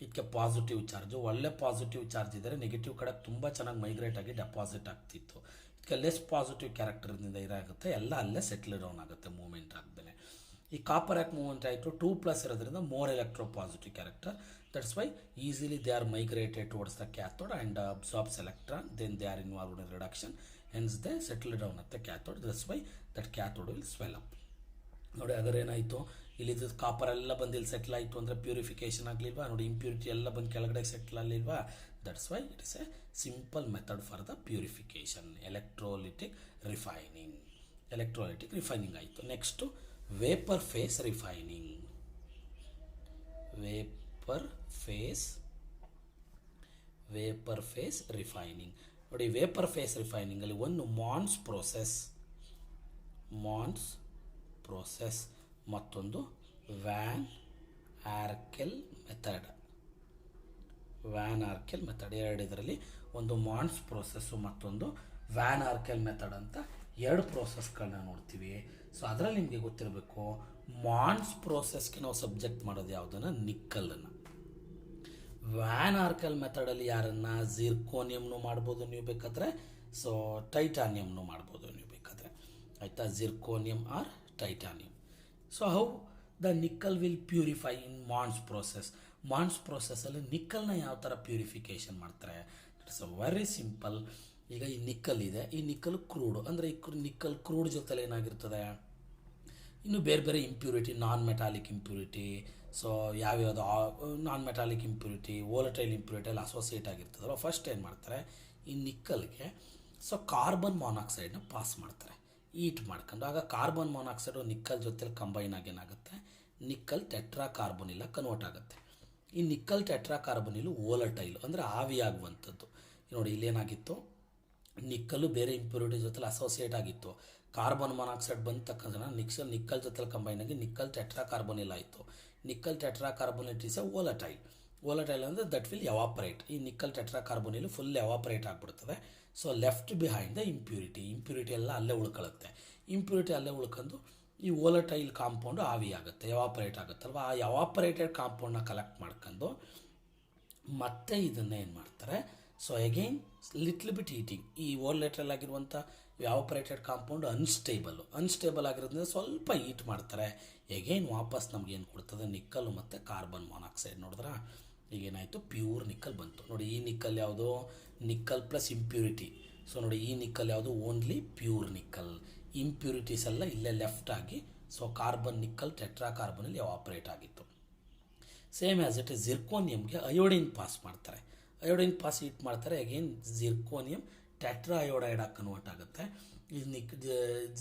A: ಇದಕ್ಕೆ ಪಾಸಿಟಿವ್ ಚಾರ್ಜು. ಒಳ್ಳೆ ಪಾಸಿಟಿವ್ ಚಾರ್ಜ್ ಇದ್ದರೆ ನೆಗೆಟಿವ್ ಕಡೆ ತುಂಬ ಚೆನ್ನಾಗಿ ಮೈಗ್ರೇಟ್ ಆಗಿ ಡೆಪಾಸಿಟ್ ಆಗ್ತಿತ್ತು. ಇದಕ್ಕೆ ಲೆಸ್ ಪಾಸಿಟಿವ್ ಕ್ಯಾರೆಕ್ಟರ್ನಿಂದ ಇದಾಗುತ್ತೆ, ಎಲ್ಲ ಅಲ್ಲೇ ಸೆಟ್ಲ್ ಡೌನ್ ಆಗುತ್ತೆ ಮೂವ್ಮೆಂಟ್ ಆಗ್ದೇ. ಈ ಕಾಪರ್ ಯಾಕೆ ಮೂವ್ಮೆಂಟ್ ಆಯಿತು, 2+ ಇರೋದ್ರಿಂದ more electro positive character. That's why easily they are migrated towards the cathode and absorbs electron, then they are involved in reduction, hence they settle down at the cathode. That's why that cathode will swell up. ನೋಡಿ, ಅದರ ಏನಾಯಿತು, ಇಲ್ಲಿದ್ದು copper ಎಲ್ಲ ಬಂದು ಇಲ್ಲಿ settle ಆಯಿತು ಅಂದರೆ purification ಆಗಲಿಲ್ವಾ. ನೋಡಿ, impurity ಎಲ್ಲ ಬಂದು ಕೆಳಗಡೆ ಸೆಟ್ಲ್ ಆಗಲಿಲ್ವಾ. That's why it is a simple method for the purification. Electrolytic refining ಆಯಿತು. Next vapour phase refining. Vapour phase refining. ನೋಡಿ, ವೇಪರ್ ಫೇಸ್ ರಿಫೈನಿಂಗಲ್ಲಿ ಒಂದು ಮಾನ್ಸ್ ಪ್ರೋಸೆಸ್ ಮತ್ತೊಂದು ವ್ಯಾನ್ ಆರ್ಕೆಲ್ ಮೆಥಡ್. ಎರಡು ಇದರಲ್ಲಿ ಒಂದು ಮಾನ್ಸ್ ಪ್ರೋಸೆಸ್ಸು ಮತ್ತೊಂದು ವ್ಯಾನ್ ಆರ್ಕೆಲ್ ಮೆಥಡ್ ಅಂತ 2 ಪ್ರೋಸೆಸ್ಗಳನ್ನ ನೋಡ್ತೀವಿ. ಸೊ ಅದರಲ್ಲಿ ನಿಮಗೆ ಗೊತ್ತಿರಬೇಕು, ಮಾನ್ಸ್ ಪ್ರೋಸೆಸ್ಗೆ ನಾವು ಸಬ್ಜೆಕ್ಟ್ ಮಾಡೋದು ಯಾವುದನ್ನು, ನಿಕ್ಕಲನ್ನು. ವ್ಯಾನ್ ಆರ್ಕೆಲ್ ಮೆಥಡಲ್ಲಿ ಯಾರನ್ನು, ಜಿರ್ಕೋನಿಯಮ್ನು ಮಾಡ್ಬೋದು ನೀವು ಬೇಕಾದರೆ, ಸೊ ಟೈಟಾನಿಯಮ್ನು ಮಾಡ್ಬೋದು ನೀವು ಬೇಕಾದರೆ, ಆಯಿತಾ. Zirconium or titanium. So how the nickel will purify in Mond's ಪ್ರೋಸೆಸ್ಸಲ್ಲಿ ನಿಕ್ಕಲ್ನ ಯಾವ ಥರ ಪ್ಯೂರಿಫಿಕೇಷನ್ ಮಾಡ್ತಾರೆ, ಇಟ್ಸ್ ಅ ವೆರಿ ಸಿಂಪಲ್. ಈಗ ಈ ನಿಕ್ಕಲ್ ಇದೆ, ಈ ನಿಕ್ಕಲ್ ಕ್ರೂಡ್ ಅಂದರೆ ಈ ನಿಕ್ಕಲ್ ಕ್ರೂಡ್ ಜೊತೆಲಿ ಏನಾಗಿರ್ತದೆ, ಇನ್ನು ಬೇರೆ ಬೇರೆ impurity, non metallic impurity. So ಯಾವ್ಯಾವುದು non metallic impurity, volatile impurity ಎಲ್ಲ ಅಸೋಸಿಯೇಟ್ ಆಗಿರ್ತದಲ್ಲ. ಫಸ್ಟ್ ಏನು ಮಾಡ್ತಾರೆ, ಈ ನಿಕ್ಕಲ್ಗೆ ಸೊ ಕಾರ್ಬನ್ ಮಾನಾಕ್ಸೈಡ್ನ ಪಾಸ್ ಮಾಡ್ತಾರೆ ಈಟ್ ಮಾಡ್ಕೊಂಡು. ಆಗ ಕಾರ್ಬನ್ ಮಾನಾಕ್ಸೈಡು ನಿಕ್ಕಲ್ ಜೊತೆಲಿ ಕಂಬೈನ್ ಆಗಿ ಏನಾಗುತ್ತೆ, ನಿಕ್ಕಲ್ ಟೆಟ್ರಾ ಕಾರ್ಬನಿಲ್ಲ ಕನ್ವರ್ಟ್ ಆಗುತ್ತೆ. ಈ ನಿಕ್ಕಲ್ ಟೆಟ್ರಾ ಕಾರ್ಬನಿಲು ವೋಲಟೈಲ್ ಅಂದರೆ ಆವಿಯಾಗುವಂಥದ್ದು. ನೋಡಿ, ಇಲ್ಲೇನಾಗಿತ್ತು, ನಿಕ್ಕಲ್ಲು ಬೇರೆ ಇಂಪ್ಯೂರಿಟಿ ಜೊತೆಲಿ ಅಸೋಸಿಯೇಟ್ ಆಗಿತ್ತು. ಕಾರ್ಬನ್ ಮಾನಾಕ್ಸೈಡ್ ಬಂದ ತಕ್ಷಣ ನಿಕ್ಕಲ್ ಜೊತೆಲಿ ಕಂಬೈನ್ ಆಗಿ ನಿಕ್ಕಲ್ ಟೆಟ್ರಾ ಕಾರ್ಬನಿಲ್ ಆಯಿತು. Nickel tetracarbonate is a volatile. Volatile ಅಂದರೆ ದಟ್ ವಿಲ್ ಎವಾಪರೇಟ್. ಈ ನಿಕ್ಕಲ್ ಟೆಟ್ರಾಕಾರ್ಬೊನಿಲ್ ಫುಲ್ ಎವಾಪರೇಟ್ ಆಗಿಬಿಡ್ತದೆ. So left behind the impurity ಎಲ್ಲ ಅಲ್ಲೇ ಉಳ್ಕೊಳ್ಳುತ್ತೆ. ಇಂಪ್ಯೂರಿಟಿ ಅಲ್ಲೇ ಉಳ್ಕೊಂಡು ಈ ವೋಲಟೈಲ್ ಕಾಂಪೌಂಡು ಆವಿ ಆಗುತ್ತೆ, ಎವಾಪರೇಟ್ ಆಗುತ್ತಲ್ವ. ಆ ಎವಾಪರೇಟೆಡ್ ಕಾಂಪೌಂಡನ್ನ ಕಲೆಕ್ಟ್ ಮಾಡ್ಕೊಂಡು ಮತ್ತೆ ಇದನ್ನು ಏನು ಮಾಡ್ತಾರೆ, so again little bit heating. ಈ ವೋಲಟೈಲ್ ಆಗಿರುವಂಥ ಎವಾಪರೇಟೆಡ್ ಕಾಂಪೌಂಡ್ ಅನ್ಸ್ಟೇಬಲ್ ಆಗಿರೋದ್ರಿಂದ ಸ್ವಲ್ಪ ಹೀಟ್ ಮಾಡ್ತಾರೆ. ಎಗೈನ್ ವಾಪಸ್ ನಮಗೇನು ಕೊಡ್ತದೆ, ನಿಕ್ಕಲ್ ಮತ್ತು ಕಾರ್ಬನ್ ಮಾನಾಕ್ಸೈಡ್. ನೋಡಿದ್ರೆ ಈಗೇನಾಯಿತು, ಪ್ಯೂರ್ ನಿಕ್ಕಲ್ ಬಂತು. ನೋಡಿ ಈ ನಿಕ್ಕಲ್ ಯಾವುದು, ನಿಕ್ಕಲ್ ಪ್ಲಸ್ ಇಂಪ್ಯೂರಿಟಿ. ಸೊ ನೋಡಿ ಈ ನಿಕ್ಕಲ್ ಯಾವುದು, ಓನ್ಲಿ ಪ್ಯೂರ್ ನಿಕ್ಕಲ್. ಇಂಪ್ಯೂರಿಟೀಸ್ ಎಲ್ಲ ಇಲ್ಲೇ ಲೆಫ್ಟ್ ಆಗಿ, ಸೊ ಕಾರ್ಬನ್ ನಿಕ್ಕಲ್ ಟೆಟ್ರಾಕಾರ್ಬನಲ್ಲಿ ಎವಾಪರೇಟ್ ಆಗಿತ್ತು. ಸೇಮ್ ಆ್ಯಸ್ ಇಟ್ ಇಸ್ ಜಿರ್ಕೋನಿಯಮ್ಗೆ ಅಯೋಡಿನ್ ಪಾಸ್ ಮಾಡ್ತಾರೆ. ಅಯೋಡಿನ್ ಪಾಸ್ ಹೀಟ್ ಮಾಡ್ತಾರೆ. ಅಗೇನ್ ಜಿರ್ಕೋನಿಯಮ್ ಟೆಟ್ರಾ ಅಯೋಡೈಡ್ ಆಗಿ ಕನ್ವರ್ಟ್ ಆಗುತ್ತೆ.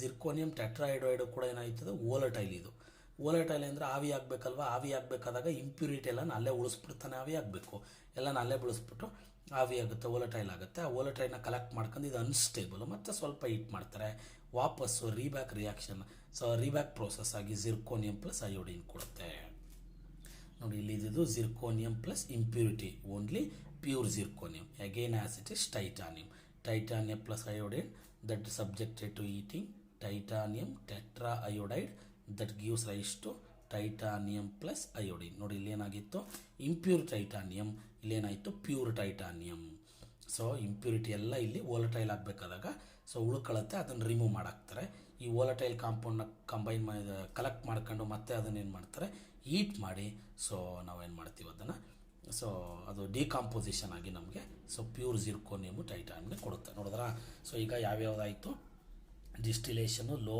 A: ಜಿರ್ಕೋನಿಯಮ್ ಟೆಟ್ರಾ ಅಯೋಡೈಡು ಕೂಡ ಏನಾಯ್ತದೆ, ವೋಲಟೈಲ್ ಅಂದರೆ ಆವಿ ಆಗಬೇಕಲ್ವ. ಆವಿ ಆಗಬೇಕಾದಾಗ ಇಂಪ್ಯೂರಿಟಿ ಎಲ್ಲ ಅಲ್ಲೇ ಉಳಿಸ್ಬಿಡ್ತಾನೆ, ಆವಿ ಆಗಬೇಕು ಎಲ್ಲ ಅಲ್ಲೇ ಬೆಳೆಸ್ಬಿಟ್ಟು ಆವಿ ಆಗುತ್ತೆ, ವೋಲಟೈಲ್ ಆಗುತ್ತೆ. ಆ ವೋಲಟೈಲ್ನ ಕಲೆಕ್ಟ್ ಮಾಡ್ಕೊಂಡು ಇದು ಅನ್ಸ್ಟೇಬಲ್, ಮತ್ತು ಸ್ವಲ್ಪ ಹೀಟ್ ಮಾಡ್ತಾರೆ. ವಾಪಸ್ಸು reback reaction, so reback process ಆಗಿ ಜಿರ್ಕೋನಿಯಮ್ ಪ್ಲಸ್ ಅಯೋಡಿನ್ ಕೊಡುತ್ತೆ. ನೋಡಿ ಇಲ್ಲಿ ಇದು zirconium plus impurity, only pure zirconium. Again as it is titanium plus iodine that subjected to heating titanium tetraiodide that gives rise to titanium plus iodine. ನೋಡಿ ಇಲ್ಲೇನಾಗಿತ್ತು, impure titanium, ಇಲ್ಲೇನಾಯಿತು pure titanium. So impurity ಎಲ್ಲ ಇಲ್ಲಿ volatile ಆಗಬೇಕಾದಾಗ so ಉಳ್ಕೊಳ್ಳುತ್ತೆ, ಅದನ್ನು remove ಮಾಡಾಕ್ತಾರೆ. ಈ volatile ಕಾಂಪೌಂಡ್ನ collect ಮಾಡ್ಕೊಂಡು ಮತ್ತೆ ಅದನ್ನೇನು ಮಾಡ್ತಾರೆ, ಹೀಟ್ ಮಾಡಿ. ಸೊ ನಾವೇನು ಮಾಡ್ತೀವಿ ಅದನ್ನು, ಸೊ ಅದು ಡಿಕಾಂಪೋಸಿಷನ್ ಆಗಿ ನಮಗೆ ಸೊ ಪ್ಯೂರ್ ಜಿರ್ಕೋನಿಯಮು ಟೈಟಾನಿಯಮ್ಗೆ ಕೊಡುತ್ತೆ. ನೋಡಿದ್ರಾ. ಸೊ ಈಗ ಯಾವ್ಯಾವುದಾಯಿತು, ಡಿಸ್ಟಿಲೇಷನು, ಲೋ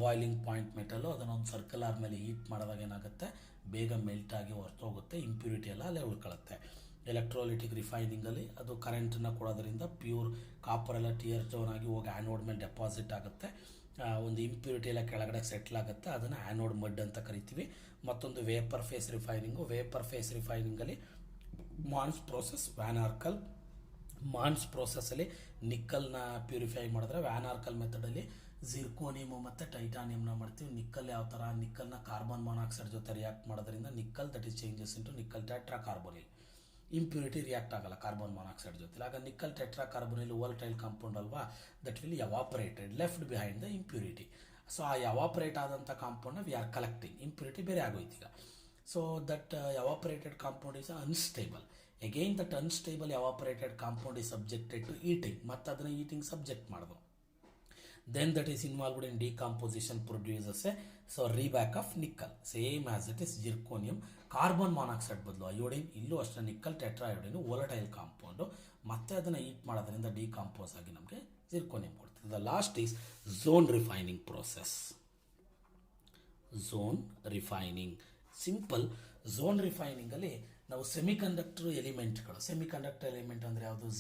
A: ಬಾಯ್ಲಿಂಗ್ ಪಾಯಿಂಟ್ ಮೆಟಲು, ಅದನ್ನೊಂದು ಸರ್ಕಲ್ ಮೇಲೆ ಹೀಟ್ ಮಾಡಿದಾಗ ಏನಾಗುತ್ತೆ, ಬೇಗ ಮೆಲ್ಟ್ ಆಗಿ ಹೊರಟೋಗುತ್ತೆ, ಇಂಪ್ಯೂರಿಟಿ ಎಲ್ಲ ಅಲ್ಲೇ ಉಳ್ಕೊಳ್ಳುತ್ತೆ. ಎಲೆಕ್ಟ್ರೋಲಿಟಿಕ್ ರಿಫೈನಿಂಗಲ್ಲಿ ಅದು ಕರೆಂಟನ್ನು ಕೊಡೋದ್ರಿಂದ ಪ್ಯೂರ್ ಕಾಪರ್ ಎಲ್ಲ ಟಿಯರ್ ಸ್ಟೋನ್ ಆಗಿ ಹೋಗಿ ಆ್ಯನೋಡ್ ಮೇಲೆ ಡೆಪಾಸಿಟ್ ಆಗುತ್ತೆ. ಒಂದು ಇಂಪ್ಯೂರಿಟಿ ಎಲ್ಲ ಕೆಳಗಡೆ ಸೆಟ್ಲ್ ಆಗುತ್ತೆ, ಅದನ್ನು ಆ್ಯನೋಡ್ ಮಡ್ ಅಂತ ಕರಿತೀವಿ. ಮತ್ತೊಂದು ವೇಪರ್ ಫೇಸ್ ರಿಫೈನಿಂಗಲ್ಲಿ ಮಾನ್ಸ್ ಪ್ರೋಸೆಸ್, ಮಾನ್ಸ್ ಪ್ರೋಸೆಸ್ಸಲ್ಲಿ ನಿಕ್ಕಲ್ನ ಪ್ಯೂರಿಫೈ ಮಾಡಿದ್ರೆ, ವ್ಯಾನ್ ಆರ್ಕಲ್ ಮೆಥಡಲ್ಲಿ ಜಿರ್ಕೋನಿಯಮ್ ಮತ್ತು ಟೈಟಾನಿಯಮ್ನ ಮಾಡ್ತೀವಿ. ನಿಕ್ಕಲ್ ಯಾವ ಥರ, ನಿಕ್ಕಲ್ನ ಕಾರ್ಬನ್ ಮಾನಾಕ್ಸೈಡ್ ಜೊತೆ ರಿಯಾಕ್ಟ್ ಮಾಡೋದ್ರಿಂದ nickel that is changes into nickel tetracarbonyl. Impurity react ಆಗಲ್ಲ ಕಾರ್ಬನ್ ಮಾನಾಕ್ಸೈಡ್ ಜೊತೆ. ಆಗ ನಿಕ್ಕಲ್ ಟೆಟ್ರಾಕಾರ್ಬೊನಿಲ್ ವೋಲಟೈಲ್ ಕಾಂಪೌಂಡ್ ಅಲ್ವಾ, that will evaporated left behind the impurity. So ಆ ಎವಾಪರೇಟ್ ಆದಂಥ ಕಾಂಪೌಂಡ್ನ ವಿ ಆರ್ ಕಲೆಕ್ಟಿಂಗ್, ಇಂಪ್ಯೂರಿಟಿ ಬೇರೆ ಆಗೋಯ್ತು ಈಗ. So that ಎವಾಪರೇಟೆಡ್ compound is unstable. Again that unstable evaporated compound is subjected to heating, ಮತ್ತು ಅದನ್ನು heating subject ಮಾಡೋದು. Then that is involved in decomposition produces a so reback of nickel, same as it is zirconium. Carbon monoxide ಬದಲು iodine, ಇಲ್ಲೂ ಅಷ್ಟೇ nickel tetra iodine volatile compound, ಮತ್ತೆ ಅದನ್ನು heat ಮಾಡೋದ್ರಿಂದ decompose ಆಗಿ ನಮಗೆ ಜಿರ್ಕೋನಿಯಂ ಕೊಡ್ತದೆ. The last is zone refining process. Zone refining simple. Zone ರಿಫೈನಿಂಗಲ್ಲಿ ನಾವು ಸೆಮಿಕಂಡಕ್ಟರ್ ಎಲಿಮೆಂಟ್ ಅಂದರೆ ಯಾವುದು,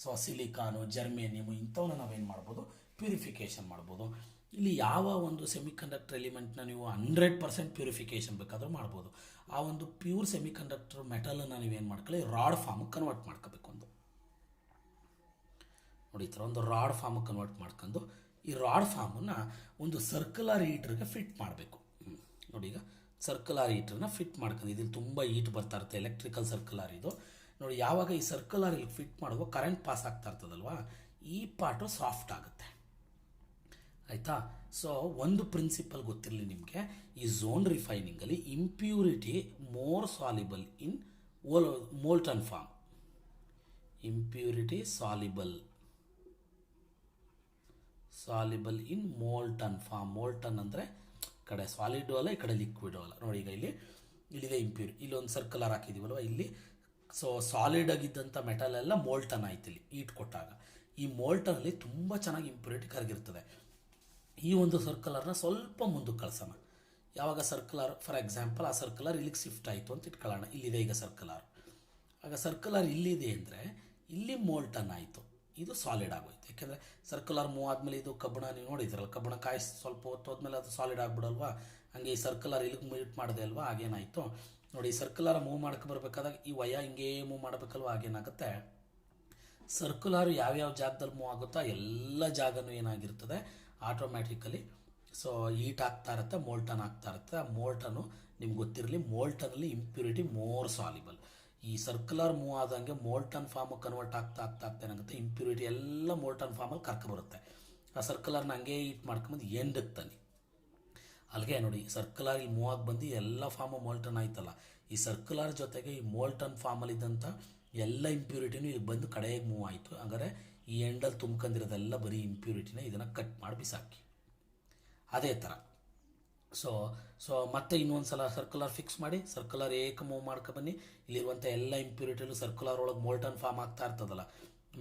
A: ಸೊ ಸಿಲಿಕಾನು, ಜರ್ಮೇನಿಯಮು ಇಂಥವನ್ನ ನಾವೇನು ಮಾಡ್ಬೋದು, ಪ್ಯೂರಿಫಿಕೇಷನ್ ಮಾಡ್ಬೋದು. ಇಲ್ಲಿ ಯಾವ ಒಂದು ಸೆಮಿಕಂಡಕ್ಟರ್ ಎಲಿಮೆಂಟ್ನ ನೀವು 100% ಪ್ಯೂರಿಫಿಕೇಷನ್ ಬೇಕಾದರೂ ಮಾಡ್ಬೋದು. ಆ ಒಂದು ಪ್ಯೂರ್ ಸೆಮಿಕಂಡಕ್ಟರ್ ಮೆಟಲನ್ನು ನೀವೇನು ಮಾಡ್ಕೊಳ್ಳಿ, ರಾಡ್ ಫಾರ್ಮಿಗೆ ಕನ್ವರ್ಟ್ ಮಾಡ್ಕೋಬೇಕು. ನೋಡಿ ಈ ಥರ ಒಂದು ರಾಡ್ ಫಾರ್ಮಿಗೆ ಕನ್ವರ್ಟ್ ಮಾಡ್ಕೊಂಡು ಈ ರಾಡ್ ಫಾರ್ಮನ್ನು ಒಂದು ಸರ್ಕ್ಯುಲರ್ ಹೀಟ್ರಿಗೆ ಫಿಟ್ ಮಾಡಬೇಕು. ನೋಡಿ ಈಗ ಸರ್ಕ್ಯುಲರ್ ಹೀಟ್ರನ್ನ ಫಿಟ್ ಮಾಡ್ಕೊಂಡು, ಇದ್ರಲ್ಲಿ ತುಂಬ ಹೀಟ್ ಬರ್ತಾ ಇರುತ್ತೆ, ಎಲೆಕ್ಟ್ರಿಕಲ್ ಸರ್ಕ್ಯುಲರ್ ಇದು. ನೋಡಿ ಯಾವಾಗ ಈ ಸರ್ಕ್ಯುಲರ್ ಇಲ್ಲಿ ಫಿಟ್ ಮಾಡುವ ಕರೆಂಟ್ ಪಾಸ್ ಆಗ್ತಾ ಇರ್ತದಲ್ವಾ, ಈ ಪಾರ್ಟು ಸಾಫ್ಟ್ ಆಗುತ್ತೆ, ಆಯಿತಾ. ಸೊ ಒಂದು ಪ್ರಿನ್ಸಿಪಲ್ ಗೊತ್ತಿರಲಿ ನಿಮಗೆ, ಈ ಝೋನ್ ರಿಫೈನಿಂಗಲ್ಲಿ impurity more soluble in molten form. Impurity soluble in molten form. Molten ಅಂದರೆ ಕಡೆ ಸಾಲಿಡು ಅಲ್ಲ, ಈ ಕಡೆ ಲಿಕ್ವಿಡು ಅಲ್ಲ. ನೋಡಿ ಈಗ ಇಲ್ಲಿದೆ ಇಂಪ್ಯೂರಿಟಿ, ಇಲ್ಲೊಂದು ಸರ್ಕುಲರ್ ಹಾಕಿದ್ದೀವಲ್ವ, ಇಲ್ಲಿ ಸೊ ಸಾಲಿಡ್ ಆಗಿದ್ದಂಥ ಮೆಟಲ್ ಎಲ್ಲ ಮೋಲ್ಟನ್ ಆಯ್ತು ಇಲ್ಲಿ ಹೀಟ್ ಕೊಟ್ಟಾಗ. ಈ ಮೋಲ್ಟನಲ್ಲಿ ತುಂಬ ಚೆನ್ನಾಗಿ ಇಂಪ್ಯೂರಿಟಿ ಕರಗಿರ್ತದೆ. ಈ ಒಂದು ಸರ್ಕುಲರ್ನ ಸ್ವಲ್ಪ ಮುಂದಕ್ಕೆ ಕಳ್ಸೋಣ. ಯಾವಾಗ ಸರ್ಕುಲರ್, ಫಾರ್ ಎಕ್ಸಾಂಪಲ್ ಆ ಸರ್ಕುಲರ್ ಇಲ್ಲಿಗೆ ಶಿಫ್ಟ್ ಆಯಿತು ಅಂತ ಇಟ್ಕೊಳ್ಳೋಣ, ಇಲ್ಲಿದೆ ಈಗ ಸರ್ಕುಲರ್. ಆಗ ಸರ್ಕುಲರ್ ಇಲ್ಲಿದೆ ಅಂದರೆ ಇಲ್ಲಿ ಮೋಲ್ಟನ್ ಆಯಿತು, ಇದು ಸಾಲಿಡ್ ಆಗೋಯ್ತು. ಯಾಕೆಂದರೆ ಸರ್ಕುಲರ್ ಮೂವ್ ಆದಮೇಲೆ ಇದು ಕಬ್ಬಣ, ನೀವು ನೋಡಿದ್ರಲ್ಲ, ಕಬ್ಬಣ ಕಾಯಿ ಸ್ವಲ್ಪ ಹೊತ್ತು ಹೋದ್ಮೇಲೆ ಅದು ಸಾಲಿಡ್ ಆಗಿಬಿಡಲ್ವಾ. ಹಾಗೆ ಈ ಸರ್ಕುಲರ್ ಇಲ್ಲಿಗೆ ಮೂವ್ ಮಾಡಿದೆ ಅಲ್ವಾ, ಹಾಗೇನಾಯಿತು ನೋಡಿ. ಸರ್ಕುಲರ್ ಮೂವ್ ಮಾಡ್ಕೊ ಬರಬೇಕಾದಾಗ ಈ ವಯ ಹಿಂಗೇ ಮೂವ್ ಮಾಡಬೇಕಲ್ವ, ಆಗೇನಾಗುತ್ತೆ, ಸರ್ಕುಲರ್ ಯಾವ್ಯಾವ ಜಾಗದಲ್ಲಿ ಮೂವ್ ಆಗುತ್ತೋ ಎಲ್ಲ ಜಾಗನೂ ಏನಾಗಿರ್ತದೆ ಆಟೋಮ್ಯಾಟಿಕಲಿ ಸೊ ಹೀಟ್ ಆಗ್ತಾ ಇರುತ್ತೆ, ಮೋಲ್ಟನ್ ಆಗ್ತಾ ಇರುತ್ತೆ. ಆ ಮೋಲ್ಟನು ನಿಮ್ಗೆ ಗೊತ್ತಿರಲಿ, ಮೋಲ್ಟನಲ್ಲಿ ಇಂಪ್ಯೂರಿಟಿ ಮೋರ್ ಸಾಲಿಬಲ್. ಈ ಸರ್ಕ್ಯುಲರ್ ಮೂವ್ ಆದಂಗೆ ಮೋಲ್ಟನ್ ಫಾರ್ಮ್ ಕನ್ವರ್ಟ್ ಆಗ್ತಾ ಆಗ್ತಾ ಆಗ್ತಾ ಏನಾಗುತ್ತೆ, ಇಂಪ್ಯೂರಿಟಿ ಎಲ್ಲ ಮೋಲ್ಟನ್ ಫಾರ್ಮಲ್ಲಿ ಕರ್ಕೊಬರುತ್ತೆ. ಆ ಸರ್ಕ್ಯುಲರ್ನ ಹಂಗೆ ಹೀಟ್ ಮಾಡ್ಕೊಂಬಂದು ಎಂಡಕ್ಕೆ ತಾನೆ ಅಲ್ಲಿಗೆ ನೋಡಿ, ಸರ್ಕ್ಯುಲರ್ ಈ ಮೂವ್ ಆಗಿ ಬಂದು ಎಲ್ಲ ಫಾರ್ಮು ಮೋಲ್ಟನ್ ಆಯ್ತಲ್ಲ, ಈ ಸರ್ಕ್ಯುಲರ್ ಜೊತೆಗೆ ಈ ಮೋಲ್ಟನ್ ಫಾರ್ಮಲ್ಲಿದ್ದಂಥ ಎಲ್ಲ ಇಂಪ್ಯೂರಿಟಿನೂ ಇಲ್ಲಿ ಬಂದು ಕಡೆಗೆ ಮೂವ್ ಆಯಿತು. ಹಾಗಾದರೆ ಈ ಎಂಡಲ್ಲಿ ತುಂಬ್ಕೊಂಡಿರೋದೆಲ್ಲ ಬರೀ ಇಂಪ್ಯೂರಿಟಿನ, ಇದನ್ನು ಕಟ್ ಮಾಡಿ ಬಿಸಾಕಿ. ಅದೇ ಥರ ಸೊ ಮತ್ತೆ ಇನ್ನೊಂದು ಸಲ ಸರ್ಕ್ಯುಲರ್ ಫಿಕ್ಸ್ ಮಾಡಿ, ಸರ್ಕ್ಯುಲರ್ ಏಕ ಮೂವ್ ಮಾಡ್ಕೊಬನ್ನಿ. ಇಲ್ಲಿರುವಂಥ ಎಲ್ಲ ಇಂಪ್ಯೂರಿಟಿಲು ಸರ್ಕ್ಯುಲರ್ ಒಳಗೆ ಮೋಲ್ಟನ್ ಫಾರ್ಮ್ ಆಗ್ತಾ ಇರ್ತದಲ್ಲ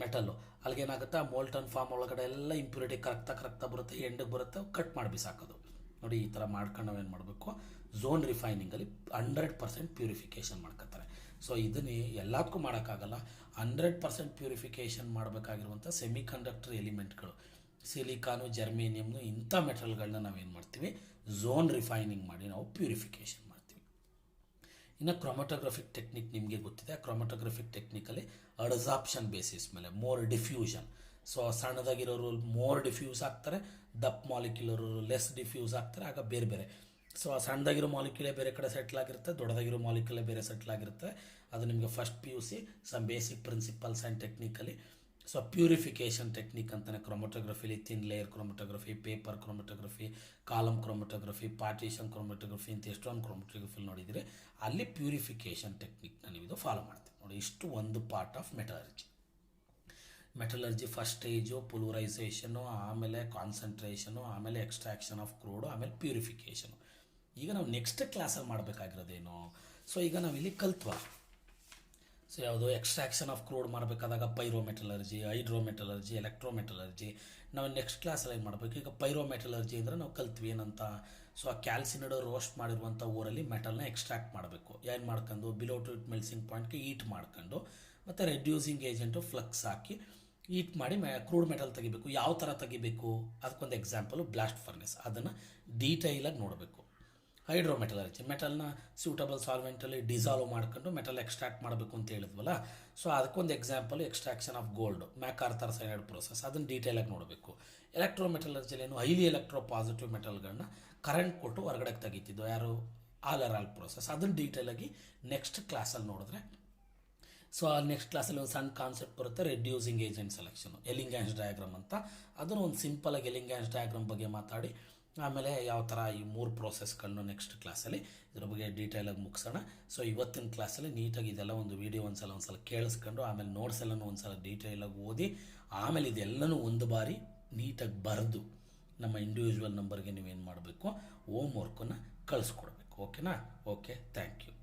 A: ಮೆಟಲ್ಲು, ಅಲ್ಲಿಗೇನಾಗುತ್ತೆ, ಆ ಮೋಲ್ಟನ್ ಫಾರ್ಮ್ ಒಳಗಡೆ ಎಲ್ಲ ಇಂಪ್ಯೂರಿಟಿ ಕರಗ್ತಾ ಬರುತ್ತೆ, ಎಂಡಿಗೆ ಬರುತ್ತೆ, ಕಟ್ ಮಾಡಿ ಬಿಸಾಕೋದು. ನೋಡಿ, ಈ ಥರ ಮಾಡ್ಕೊಂಡು ನಾವೇನು ಮಾಡಬೇಕು, ಝೋನ್ ರಿಫೈನಿಂಗಲ್ಲಿ 100% ಪ್ಯೂರಿಫಿಕೇಷನ್ ಮಾಡ್ಕೊತಾರೆ. ಸೊ ಇದನ್ನು ಎಲ್ಲದಕ್ಕೂ ಮಾಡೋಕ್ಕಾಗಲ್ಲ. 100% ಪ್ಯೂರಿಫಿಕೇಷನ್ ಮಾಡಬೇಕಾಗಿರುವಂಥ ಸೆಮಿ ಕಂಡಕ್ಟರ್ ಎಲಿಮೆಂಟ್ಗಳು, ಸಿಲಿಕಾನು, ಜರ್ಮೇನಿಯಮ್ನು, ಇಂಥ ಮೆಟಲ್ಗಳನ್ನ ನಾವೇನು ಮಾಡ್ತೀವಿ, ಝೋನ್ ರಿಫೈನಿಂಗ್ ಮಾಡಿ ನಾವು ಪ್ಯೂರಿಫಿಕೇಷನ್ ಮಾಡ್ತೀವಿ. ಇನ್ನು ಕ್ರೊಮಟೋಗ್ರಫಿಕ್ ಟೆಕ್ನಿಕ್ ನಿಮಗೆ ಗೊತ್ತಿದೆ. ಆ ಕ್ರೊಮಟೋಗ್ರಫಿಕ್ ಟೆಕ್ನಿಕಲ್ಲಿ ಅಡ್ಸಾಪ್ಷನ್ ಬೇಸಿಸ್ ಮೇಲೆ ಮೋರ್ ಡಿಫ್ಯೂಷನ್. ಸೊ ಸಣ್ಣದಾಗಿರೋರು ಮೋರ್ ಡಿಫ್ಯೂಸ್ ಆಗ್ತಾರೆ, ದಪ್ಪ ಮಾಲಿಕ್ಯುಲರು ಲೆಸ್ ಡಿಫ್ಯೂಸ್ ಆಗ್ತಾರೆ. ಆಗ ಬೇರೆ ಬೇರೆ, ಸೊ ಆ ಸಣ್ಣದಾಗಿರೋ ಮಾಲಿಕ್ಯುಲೇ ಬೇರೆ ಕಡೆ ಸೆಟ್ಲ್ ಆಗಿರುತ್ತೆ, ದೊಡ್ಡದಾಗಿರೋ ಮಾಲಿಕ್ಯುಲೇ ಬೇರೆ ಸೆಟ್ಲ್ ಆಗಿರುತ್ತೆ. ಅದು ನಿಮಗೆ first PUC some basic principles and technically. So purification technique ಅಂತಾನೆ ಕ್ರೊಮಟೋಗ್ರಫಿಲಿ thin layer chromatography, paper chromatography, column chromatography, partition chromatography ಅಂತ ಎಷ್ಟೊಂದು ಕ್ರೊಮಟೋಗ್ರಫಿಲಿ ನೋಡಿದರೆ, ಅಲ್ಲಿ ಪ್ಯೂರಿಫಿಕೇಷನ್ ಟೆಕ್ನಿಕ್ನ ನೀವು ಇದು ಫಾಲೋ ಮಾಡ್ತೀವಿ. ನೋಡಿ, ಇಷ್ಟು ಒಂದು part of metallurgy first stage pulverisation, ಆಮೇಲೆ ಕಾನ್ಸಂಟ್ರೇಷನು, ಆಮೇಲೆ ಎಕ್ಸ್ಟ್ರಾಕ್ಷನ್ ಆಫ್ ಕ್ರೂಡು, ಆಮೇಲೆ ಪ್ಯೂರಿಫಿಕೇಷನು. ಈಗ ನಾವು ನೆಕ್ಸ್ಟ್ ಕ್ಲಾಸಲ್ಲಿ ಮಾಡಬೇಕಾಗಿರೋದೇನು, ಸೊ ಈಗ ನಾವಿಲ್ಲಿ ಕಲ್ತ್ವಾ. ಸೊ ಯಾವುದು ಎಕ್ಸ್ಟ್ರಾಕ್ಷನ್ ಆಫ್ ಕ್ರೂಡ್ ಮಾಡಬೇಕಾದಾಗ ಪೈರೋಮೆಟಲರ್ಜಿ, ಹೈಡ್ರೋಮೆಟಲರ್ಜಿ, ಎಲೆಕ್ಟ್ರೋಮೆಟಲರ್ಜಿ. ನಾವು ನೆಕ್ಸ್ಟ್ ಕ್ಲಾಸಲ್ಲಿ ಏನು ಮಾಡಬೇಕು, ಈಗ ಪೈರೋಮೆಟಲರ್ಜಿ ಅಂದರೆ ನಾವು ಕಲ್ತ್ವಿ ಏನಂತ, ಸೊ ಆ ಕ್ಯಾಲ್ಸಿನಡ್ ರೋಸ್ಟ್ ಮಾಡಿರುವಂಥ ಊರಲ್ಲಿ ಮೆಟಲ್ನ ಎಕ್ಸ್ಟ್ರಾಕ್ಟ್ ಮಾಡಬೇಕು. ಏನು ಮಾಡ್ಕೊಂಡು ಬಿಲೋ ಟು ಇಟ್ ಮೆಲ್ಸಿಂಗ್ ಪಾಯಿಂಟ್ಗೆ ಹೀಟ್ ಮಾಡ್ಕೊಂಡು, ಮತ್ತು ರೆಡ್ಯೂಸಿಂಗ್ ಏಜೆಂಟು ಫ್ಲಕ್ಸ್ ಹಾಕಿ ಹೀಟ್ ಮಾಡಿ ಕ್ರೂಡ್ ಮೆಟಲ್ ತೆಗಿಬೇಕು. ಯಾವ ಥರ ತೆಗಿಬೇಕು, ಅದಕ್ಕೊಂದು ಎಕ್ಸಾಂಪಲು ಬ್ಲಾಸ್ಟ್ ಫರ್ನೆಸ್. ಅದನ್ನು ಡೀಟೈಲಾಗಿ ನೋಡಬೇಕು. ಹೈಡ್ರೋಮೆಟಲರ್ಜಿ, ಮೆಟಲ್ನ ಸೂಟಬಲ್ ಸಾಲ್ವೆಂಟಲ್ಲಿ ಡಿಸಾಲ್ವ್ ಮಾಡ್ಕೊಂಡು ಮೆಟಲ್ ಎಕ್ಸ್ಟ್ರಾಕ್ಟ್ ಮಾಡಬೇಕು ಅಂತ ಹೇಳಿದ್ವಲ್ಲ, ಸೊ ಅದಕ್ಕೊಂದು example extraction of gold, MacArthur cyanide process, ಅದನ್ನು ಡೀಟೇಲಾಗಿ ನೋಡಬೇಕು. ಎಲೆಕ್ಟ್ರೋಮೆಟಲರ್ಜಿಲಿ ಏನು ಹೈಲಿ ಎಲೆಕ್ಟ್ರೋ ಪಾಸಿಟಿವ್ ಮೆಟಲ್ಗಳನ್ನ ಕರೆಂಟ್ ಕೊಟ್ಟು ಹೊರಗಡೆ ತೆಗಿತಿದ್ದು ಯಾರು, ಆಲ್ ಪ್ರೋಸೆಸ್. ಅದನ್ನು ಡೀಟೇಲಾಗಿ ನೆಕ್ಸ್ಟ್ ಕ್ಲಾಸಲ್ಲಿ ನೋಡಿದ್ರೆ, ಸೊ ಆ ನೆಕ್ಸ್ಟ್ ಕ್ಲಾಸಲ್ಲಿ ಒಂದು ಸಣ್ಣ ಕಾನ್ಸೆಪ್ಟ್ ಬರುತ್ತೆ, ರೆಡ್ಯೂಸಿಂಗ್ ಏಜೆಂಟ್ ಸೆಲೆಕ್ಷನು, ಎಲಿಂಗ್ಯಾನ್ಸ್ ಡಯಾಗ್ರಾಮ್ ಅಂತ. ಅದನ್ನು ಒಂದು ಸಿಂಪಲಾಗಿ ಎಲಿಂಗ್ಯಾನ್ಸ್ ಡಯಾಗ್ರಾಮ್ ಬಗ್ಗೆ ಮಾತಾಡಿ, ಆಮೇಲೆ ಯಾವ ಥರ ಈ 3 ಪ್ರೋಸೆಸ್ಗಳನ್ನ ನೆಕ್ಸ್ಟ್ ಕ್ಲಾಸಲ್ಲಿ ಇದ್ರ ಬಗ್ಗೆ ಡೀಟೇಲಾಗಿ ಮುಗಿಸೋಣ. ಸೊ ಇವತ್ತಿನ ಕ್ಲಾಸಲ್ಲಿ ನೀಟಾಗಿ ಇದೆಲ್ಲ ಒಂದು ವೀಡಿಯೋ ಒಂದ್ಸಲ ಕೇಳಿಸ್ಕೊಂಡು, ಆಮೇಲೆ ನೋಟ್ಸ್ ಎಲ್ಲನೂ ಒಂದ್ಸಲ ಡೀಟೇಲಾಗಿ ಓದಿ, ಆಮೇಲೆ ಇದೆಲ್ಲನೂ ಒಂದು ಬಾರಿ ನೀಟಾಗಿ ಬರೆದು ನಮ್ಮ ಇಂಡಿವಿಜುವಲ್ ನಂಬರ್ಗೆ ನೀವೇನು ಮಾಡಬೇಕು, ಹೋಮ್ ವರ್ಕನ್ನು ಕಳಿಸ್ಕೊಡ್ಬೇಕು. ಓಕೆನಾ? Okay, thank you.